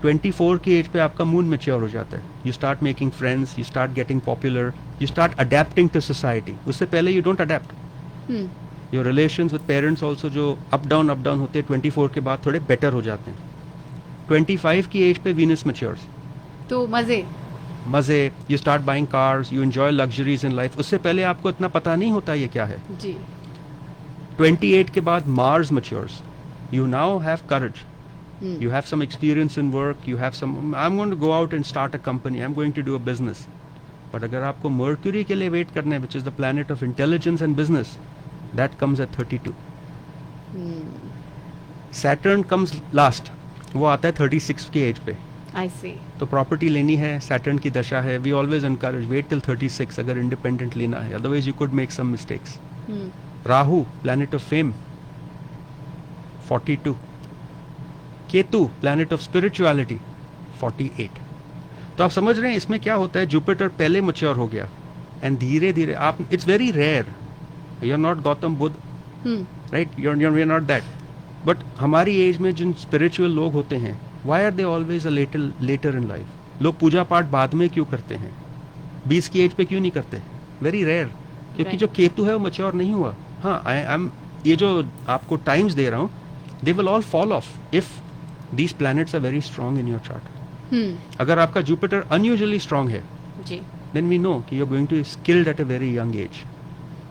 S4: 24 की एज पे आपका मून मैच्योर हो जाता है. You start making friends, you start getting popular, you start adapting to society. उससे पहले you don't adapt. Your relations with parents also जो अप डाउन होते हैं 24 के बाद थोड़े बेटर हो जाते हैं. 25 की एज पे वीनस मैच्योर्स,
S3: तो मजे,
S4: you start buying cars, you enjoy luxuries in life. उससे पहले आपको इतना पता नहीं होता ये क्या है
S3: जी.
S4: 28 के बाद Mars matures, you now have courage, you have some experience in work, you have some, I'm going to go out and start a company, I'm going to do a business. But अगर आपको mercury के लिए wait करना है, which is the planet of intelligence and business, that comes at 32. Saturn comes last, वो आता है 36 की एज पे.
S3: I see.
S4: तो प्रॉपर्टी लेनी है, Saturn की दशा है, we always encourage wait till 36 अगर इंडिपेंडेंट लेना है, otherwise you could make some mistakes. Rahu planet of fame 42. Ketu planet of spirituality 48. तो आप समझ रहे हैं इसमें क्या होता है. जुपिटर पहले मैच्योर हो गया एंड धीरे धीरे आप, it's very rare, you are not Gautam Buddha, right, you are not that, but हमारी एज में जिन स्पिरिचुअल लोग होते हैं, why are they always a little later in life. लोग पूजा पाठ बाद में क्यों करते हैं, 20 की एज पे क्यों नहीं करते, वेरी रेयर, क्योंकि जो केतु है वो मैच्योर नहीं हुआ. हाँ, आई एम, ये जो आपको टाइम्स दे रहा हूँ, they will all fall of if these planets are very strong in your chart. अगर आपका जुपिटर unusually strong है
S3: जी,
S4: then we know कि you're going to be skilled at a very young age,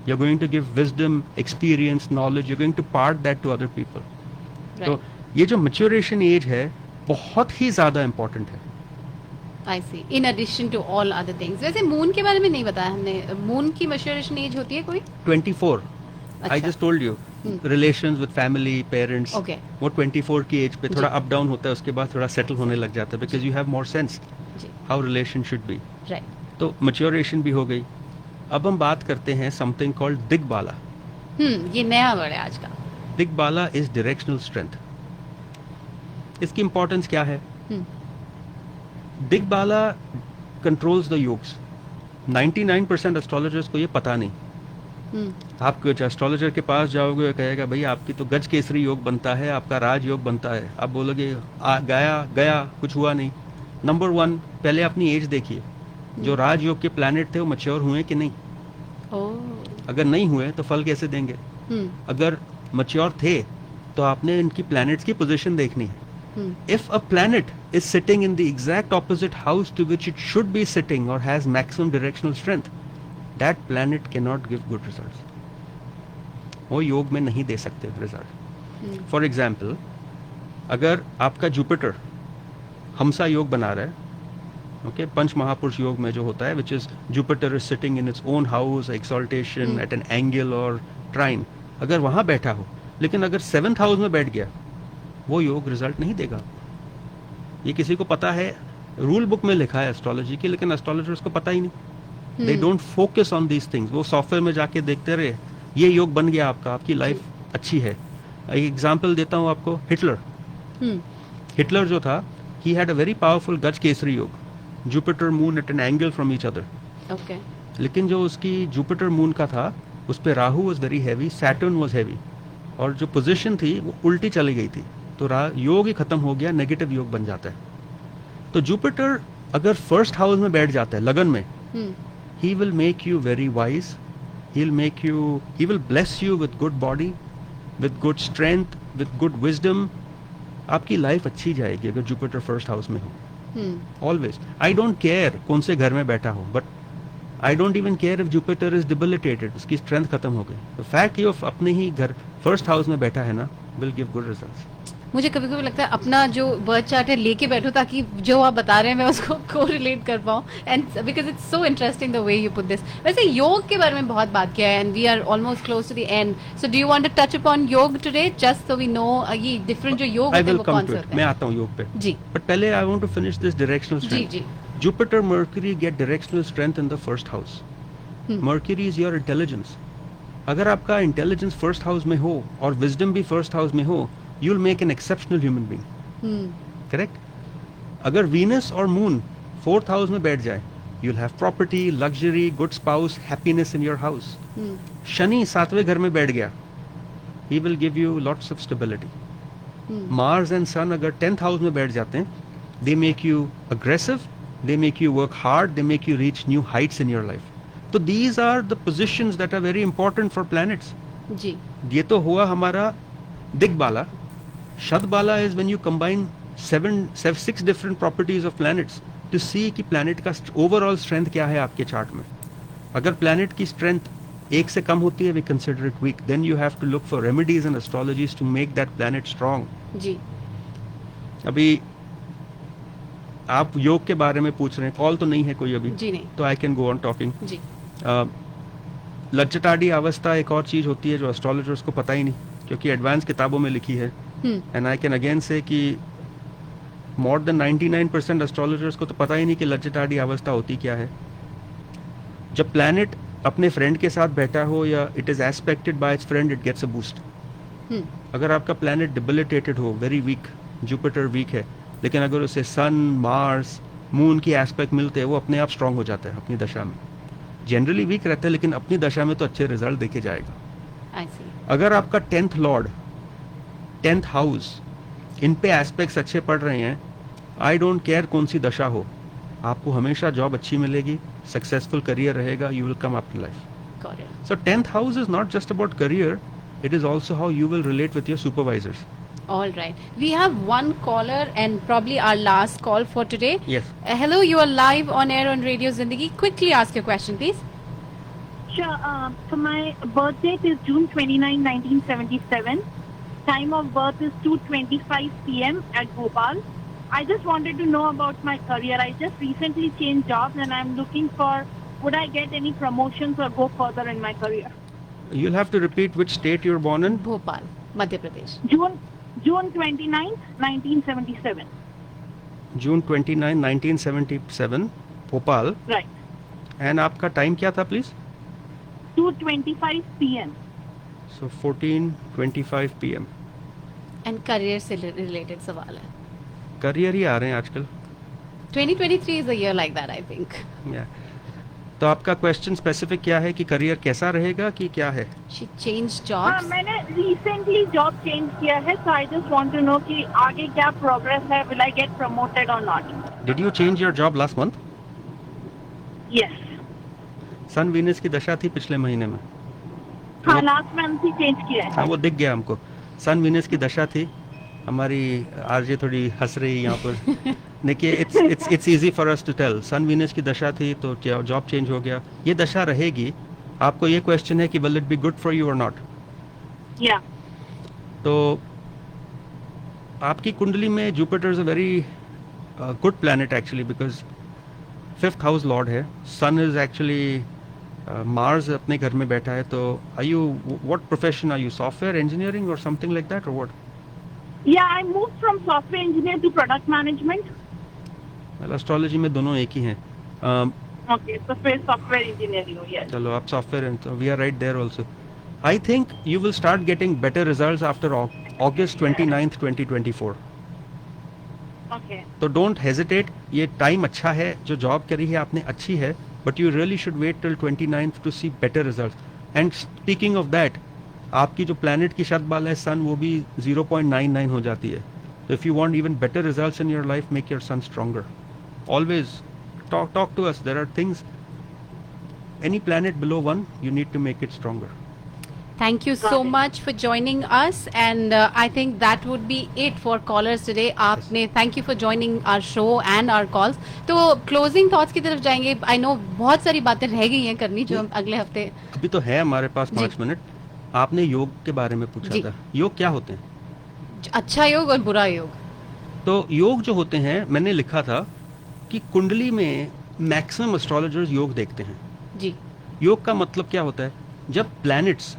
S4: you're going to give wisdom, experience, knowledge, you're going to part that to other people. तो ये जो maturation age है बहुत ही ज्यादा important है.
S3: I see. In addition to all other things. वैसे moon के बारे में नहीं बताया हमने, मून की maturation age होती है कोई?
S4: 24. I just told you. Relations with family, parents, वो 24 की एज पे थोड़ा अप डाउन होता है, उसके बाद थोड़ा सेटल होने लग जाता है, because you have more sense.
S3: जी.
S4: how relation should be.
S3: Right.
S4: तो maturation भी हो गई. अब हम बात करते हैं something called दिग्बाला.
S3: ये नया वर्ड है आज का.
S4: दिग्बाला is directional strength. इसकी इंपॉर्टेंस क्या है? दिग्बाला कंट्रोल्स द योग्स. 99% एस्ट्रोलॉजर्स को ये पता नहीं. आप कुछ एस्ट्रोलॉजर के पास जाओगे, कहेगा भाई आपकी तो गज केसरी योग बनता है, आपका राज योग बनता है. आप बोलोगे गया कुछ हुआ नहीं. नंबर 1, पहले अपनी एज देखिए. जो राज योग के प्लैनेट थे वो मैच्योर हुए कि नहीं? अगर नहीं हुए तो फल कैसे देंगे? अगर मैच्योर थे तो आपने इनकी प्लैनेट्स की पोजीशन देखनी है. If a planet is sitting in the exact opposite house to which it should be sitting or has maximum directional strength, that planet cannot give good results. वो योग में नहीं दे सकते रिजल्ट. फॉर एग्जाम्पल, अगर आपका Jupiter हमसा योग बना रहा है, ओके, पंच महापुरुष योग में जो होता है, which is Jupiter is sitting in its own house, exaltation at an angle और ट्राइन, अगर वहां बैठा हो, लेकिन अगर 7th हाउस में बैठ गया, वो योग रिजल्ट नहीं देगा. ये किसी को पता है, रूल बुक में लिखा है एस्ट्रोलॉजी की, लेकिन एस्ट्रोलॉजर्स को पता ही नहीं. They don't focus on these things. वो सॉफ्टवेयर में जाके देखते रहे, ये योग बन गया आपका, आपकी लाइफ अच्छी है. एक एग्जांपल देता हूँ आपको. हिटलर जो था, he had a very powerful Gaja Kesari yoga, Jupiter moon at an angle from each other. लेकिन जो उसकी जुपिटर मून का था, उस पे Rahu was very heavy, Saturn was heavy, और जो पोजीशन थी वो उल्टी चली गई थी, तो योग ही खत्म हो गया, नेगेटिव योग बन जाता है. तो जुपिटर अगर फर्स्ट हाउस में बैठ जाता है लगन में, he will make you very wise, he will bless you with good body, with good strength, with good wisdom. आपकी लाइफ अच्छी जाएगी अगर जुपिटर फर्स्ट हाउस में हो. ऑलवेज. आई डोंट केयर कौन से घर में बैठा हो, but I don't even care if Jupiter is debilitated, उसकी स्ट्रेंथ खत्म हो गई. द फैक्ट ही ऑफ अपने ही घर फर्स्ट हाउस में बैठा है ना, विल गिव गुड रिजल्ट्स.
S3: मुझे कभी कभी लगता है अपना जो बर्थ चार्ट है लेके बैठो, ताकि जो आप बता रहे हैं मैं उसको कोरिलेट कर पाऊं, and because it's so interesting the way you put this. वैसे योग के बारे में बहुत बात किया है, and we are almost close to the end. So do you want to touch upon yog today, just so we know ये डिफरेंट जो योग होते हैं वो कौन से होते हैं?
S4: मैं आता हूं योग पे
S3: जी,
S4: बट पहले I want to finish this directional strength.
S3: जी.
S4: Jupiter Mercury get directional strength in the first house. Mercury is your intelligence. अगर आपका इंटेलिजेंस फर्स्ट हाउस में हो और विजडम भी फर्स्ट हाउस में हो, you'll make an exceptional human being. Correct? अगर Venus और Moon 4th house में बैठ जाए, you'll have property, luxury, good spouse, happiness in your house. Shani 7वें घर में बैठ गया, he will give you lots of stability. Mars and Sun अगर 10th house में बैठ जाते हैं, they make you aggressive, they make you work hard, they make you reach new heights in your life. So these are the positions that are very important for planets.
S3: जी.
S4: ये तो हुआ हमारा दिग्बाला. शतबाला is when you combine 6 different properties of planets to see कि planet का overall strength क्या है आपके chart में. अगर planet की strength 1 से कम होती है, we consider it weak. Then you have to look for remedies and astrologies to make that planet strong.
S3: जी.
S4: अभी आप योग के बारे में पूछ रहे हैं, कॉल तो नहीं है कोई अभी?
S3: जी नहीं.
S4: तो I can go on talking.
S3: जी.
S4: लज्जटाड़ी अवस्था एक और चीज होती है जो एस्ट्रोलॉजर्स को पता ही नहीं, क्योंकि एडवांस किताबों में लिखी है. एंड आई कैन अगेन से कि मोर देन 99% एस्ट्रोलॉजर्स को तो पता ही नहीं कि लज्जटाड़ी अवस्था होती क्या है. जब प्लैनेट अपने फ्रेंड के साथ बैठा हो या it is aspected by its friend, it gets a boost. अगर आपका प्लैनेट डिबिलिटेटेड हो, वेरी वीक, जुपिटर वीक है, लेकिन अगर उसे सन, मार्स, मून की एस्पेक्ट मिलते हैं, वो अपने आप स्ट्रांग हो जाता है अपनी दशा में. जनरली वीक रहता है, लेकिन अपनी दशा में तो अच्छे रिजल्ट देके जाएगा. अगर आपका 10th लॉर्ड, 10th हाउस, इन पे एस्पेक्ट्स अच्छे पड़ रहे हैं, आई डोंट केयर कौन सी दशा हो, आपको हमेशा जॉब अच्छी मिलेगी, सक्सेसफुल करियर रहेगा, you will come up in life. So 10th house is not just about career, it is also how you will relate with your supervisors.
S3: All right. We have one caller and probably our last call for today.
S4: Yes.
S3: Hello, you are live on air on Radio Zindagi. Quickly ask your question, please.
S10: Sure. So my birth date is June 29, 1977. Time of birth is 2:25 p.m. at Bhopal. I just wanted to know about my career. I just recently changed jobs and I'm looking for, would I get any promotions or go further in my career?
S4: You'll have to repeat which state you're born in.
S3: Bhopal, Madhya Pradesh.
S10: June 29, 1977.
S4: June 29, 1977, Bhopal.
S10: Right.
S4: And आपका time क्या था please?
S10: 2:25 p.m.
S4: So 14:25 p.m.
S3: And career से related सवाल है.
S4: Career ही आ रहे हैं आजकल.
S3: 2023 is a year like that I think.
S4: तो आपका क्वेश्चन स्पेसिफिक क्या है कि करियर कैसा रहेगा कि क्या है?
S3: शी चेंज
S10: हाँ,
S3: जॉब्स.
S10: मैंने रिसेंटली जॉब चेंज किया है, so I just want to know कि आगे क्या प्रोग्रेस है, will I get promoted or not?
S4: Did you change your job last month?
S10: Yes.
S4: Sun Venus की दशा थी पिछले महीने में.
S10: हाँ, लास्ट मंथ ही चेंज किया है.
S4: हाँ, वो दिख गया हमको. सन वीनस की दशा थी. हमारी आरजे थोड़ी हंस रही है यहाँ पर. देखिए, it's easy for us to tell. Sun Venus की दशा थी तो जॉब चेंज हो गया. ये दशा रहेगी. आपको ये क्वेश्चन है कि will it be good for you और नॉट?
S10: या.
S4: तो आपकी कुंडली में Jupiter is a very good planet actually, because 5th house Lord है. सन इज एक्चुअली मार्स अपने घर में बैठा है. तो are you, what profession are you? Software engineering और समथिंग लाइक दैट और व्हाट?
S10: Yeah, I moved from software engineer to product management.
S4: Well, astrology में दोनों एक ही हैं.
S10: Okay, so फिर software engineering हो. Yes.
S4: चलो, आप सॉफ्टवेयर, तो we are right there also. I think you will start getting better results after August 29th, 2024.
S10: Okay.
S4: तो डोंट हेजिटेट. ये टाइम अच्छा है. जो जॉब करी है आपने अच्छी है, but you really should wait till 29th to see better results. And speaking of that, आपकी जो प्लैनेट की शतबाल है सन, वो भी 0.99 हो जाती है. तो if you want even better results in your life, make your son stronger. Always talk to us. There are things, any planet below 1, you need to make it stronger.
S3: Thank you so much for joining us, and I think that would be it for callers today. आपने thank you for joining our show and our calls. तो closing thoughts की तरफ जाएंगे. I know बहुत सारी बातें रह गई हैं करनी जो हम अगले हफ्ते.
S4: अभी तो है हमारे पास 5 मिनट. आपने योग के बारे में पूछा था. योग क्या होते हैं?
S3: अच्छा योग और बुरा योग.
S4: तो योग जो होते हैं, मैंने लिखा था कि कुंडली में मैक्सिमम एस्ट्रोलॉजर्स योग देखते हैं.
S3: जी.
S4: योग का मतलब क्या होता है? जब प्लैनेट्स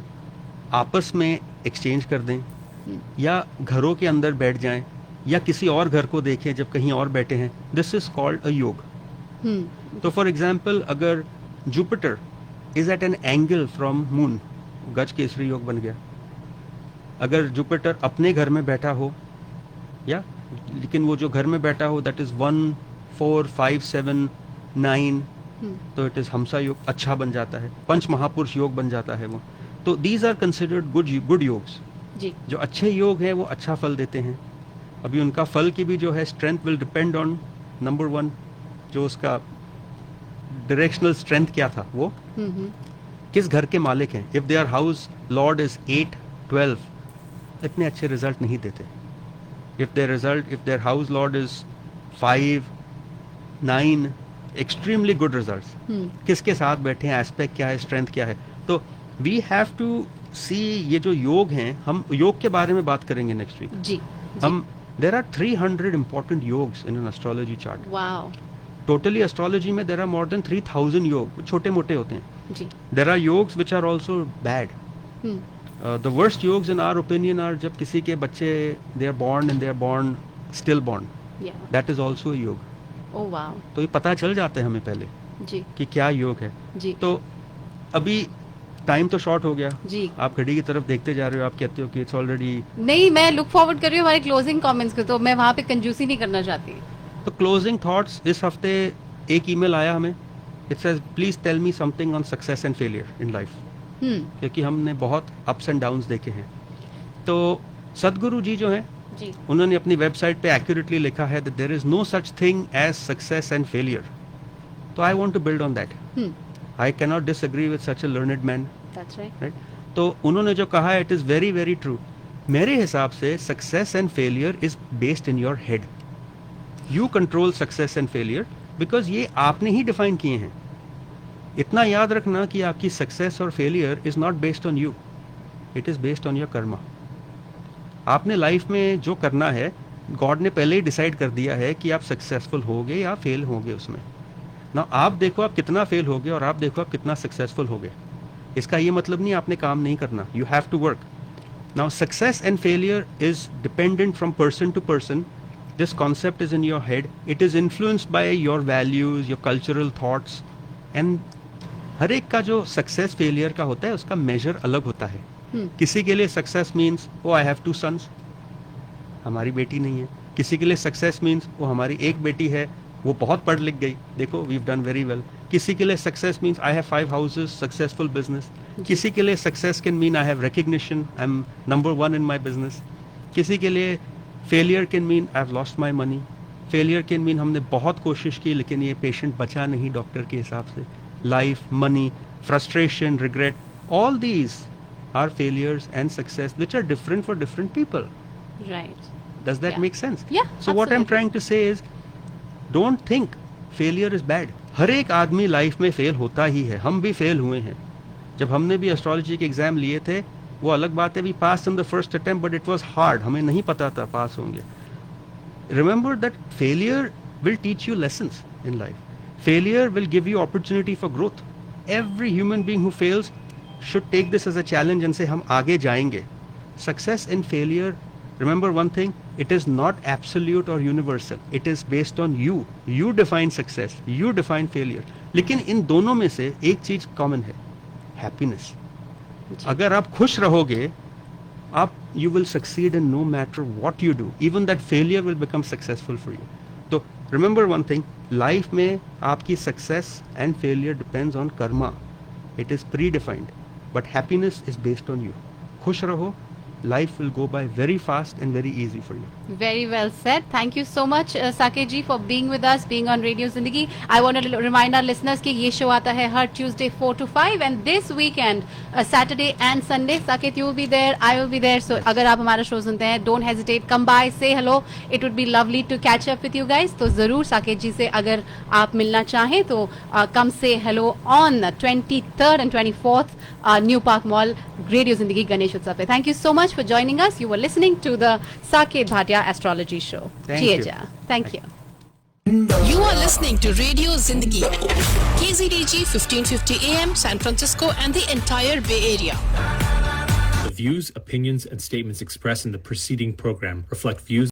S4: आपस में एक्सचेंज कर दें, या घरों के अंदर बैठ जाएं, या किसी और घर को देखें जब कहीं और बैठे हैं, this is called a yoga. तो फॉर एग्जाम्पल, अगर Jupiter is at an angle from moon, Gaja Kesari योग बन गया. अगर जुपिटर अपने घर में बैठा हो, या लेकिन वो जो घर में बैठा हो दैट इज 1, 4, 5, 7, 9, तो इट इज हमसा योग. अच्छा बन जाता है. पंच महापुरुष योग बन जाता है वो. तो दीज आर कंसिडर्ड गुड योग्स. जो अच्छे योग हैं वो अच्छा फल देते हैं. अभी उनका फल की भी जो है strength will depend on number 1, जो उसका डायरेक्शनल स्ट्रेंथ क्या था, वो किस घर के मालिक हैं. If their house Lord is 8, 12, इतने अच्छे रिजल्ट नहीं देते. If their house Lord is 5, 9, extremely good results. किसके साथ बैठे हैं, एस्पेक्ट क्या है, स्ट्रेंथ क्या है. तो वी हैव टू सी ये जो योग हैं, हम योग के बारे में बात करेंगे नेक्स्ट वीक.
S3: जी.
S4: हम there are 300 important yogs in an astrology chart.
S3: Wow.
S4: Totally astrology में there are more than 3000 yog. छोटे मोटे होते हैं.
S3: जी.
S4: There are yogs which are also bad. The worst yogs in our opinion are जब किसी के बच्चे they are born still born. That is also a yog.
S3: Oh wow.
S4: तो ये पता चल जाता है हमें पहले
S3: जी
S4: कि क्या योग है.
S3: जी.
S4: तो अभी टाइम तो शॉर्ट हो गया
S3: जी.
S4: आप घड़ी की तरफ देखते जा रहे हो. आप कहते हो कि इट्स ऑलरेडी.
S3: नहीं, मैं लुक फॉरवर्ड कर रही हूँ हमारे क्लोजिंग कमेंट्स को, तो मैं वहाँ पे कंजूसी नहीं करना चाहती.
S4: तो क्लोजिंग थॉट्स, इस हफ्ते एक ईमेल आया हमें. It says please tell me something on success and failure in life. क्योंकि हमने बहुत अप्स एंड डाउन्स देखे हैं. तो सदगुरु जी जो हैं, उन्होंने अपनी वेबसाइट पे एक्यूरेटली लिखा है that there is no such thing as success and failure. तो I want to build on that. I cannot disagree with such a learned man.
S3: That's right.
S4: Right? तो उन्होंने जो कहा है, it is very very true. मेरे हिसाब से success and failure is based in your head. You control success and failure because ये आपने ही define किए हैं. इतना याद रखना कि आपकी success और failure is not based on you. It is based on your karma. आपने लाइफ में जो करना है, गॉड ने पहले ही डिसाइड कर दिया है कि आप सक्सेसफुल होगे या फेल होगे उसमें. ना आप देखो आप कितना फेल होगे और आप देखो आप कितना सक्सेसफुल होगे. इसका ये मतलब नहीं आपने काम नहीं करना. You have to work. Now success and failure is dependent from person to person this concept is in your head, it is influenced by your values, your cultural thoughts, and हर एक का जो सक्सेस फेलियर का होता है उसका major अलग होता है. किसी के लिए success means oh I have 2 sons, हमारी बेटी नहीं है. किसी के लिए सक्सेस मीन्स वो हमारी एक बेटी है, वो बहुत पढ़ लिख गई, देखो we have done very well. किसी के लिए success means I have 5 houses, successful business. किसी के लिए success can mean I have recognition, I am number 1 in my business. किसी के लिए failure can mean I have lost my money. Failure can mean हमने बहुत कोशिश की लेकिन ये पेशेंट बचा नहीं डॉक्टर के हिसाब से. Life, money, frustration, regret, all these are failures and success which are different for different people.
S3: Right.
S4: Does that make sense?
S3: Yeah.
S4: So
S3: absolutely.
S4: what I'm trying to say is, don't think failure is bad. हर एक आदमी life में fail होता ही है, हम भी fail हुए हैं. जब हमने भी एस्ट्रोलॉजी के एग्जाम लिए थे, वो अलग बात है, we passed in the first attempt but it was hard. हमें नहीं पता था पास होंगे. Remember that failure will teach you lessons in life. Failure will give you opportunity for growth. Every human being who fails should take this as a challenge and say हम आगे जाएंगे. Success and failure, remember one thing, it is not absolute or universal. It is based on you. You define success, you define failure. लेकिन इन दोनों में से एक चीज common है, happiness. अगर आप खुश रहोगे, आप you will succeed in no matter what you do. Even that failure will become successful for you. तो remember one thing, life में आपकी success and failure depends on karma. It is predefined, but happiness is based on you. खुश रहो, life will go by very fast and very easy for you.
S3: Very well said. Thank you so much, Saket ji, for being with us, being on Radio Zindagi. I want to remind our listeners कि ये show आता है हर Tuesday 4 to 5 and this weekend, Saturday and Sunday. Saket, you will be there, I will be there. So अगर आप हमारा show सुनते हैं, don't hesitate, come by, say hello. It would be lovely to catch up with you guys. तो जरूर साकेत जी से अगर आप मिलना चाहें तो come say hello on 23rd and 24th New Park Mall, Radio Zindagi Ganesh Utsav पे. Thank you so much for joining us. You were listening to the Saket Bhatia Astrology Show.
S4: Thank you.
S3: Thank you.
S11: You are listening to Radio Zindagi, KZDG 1550 AM, San Francisco and the entire Bay Area.
S2: The views, opinions, and statements expressed in the preceding program reflect views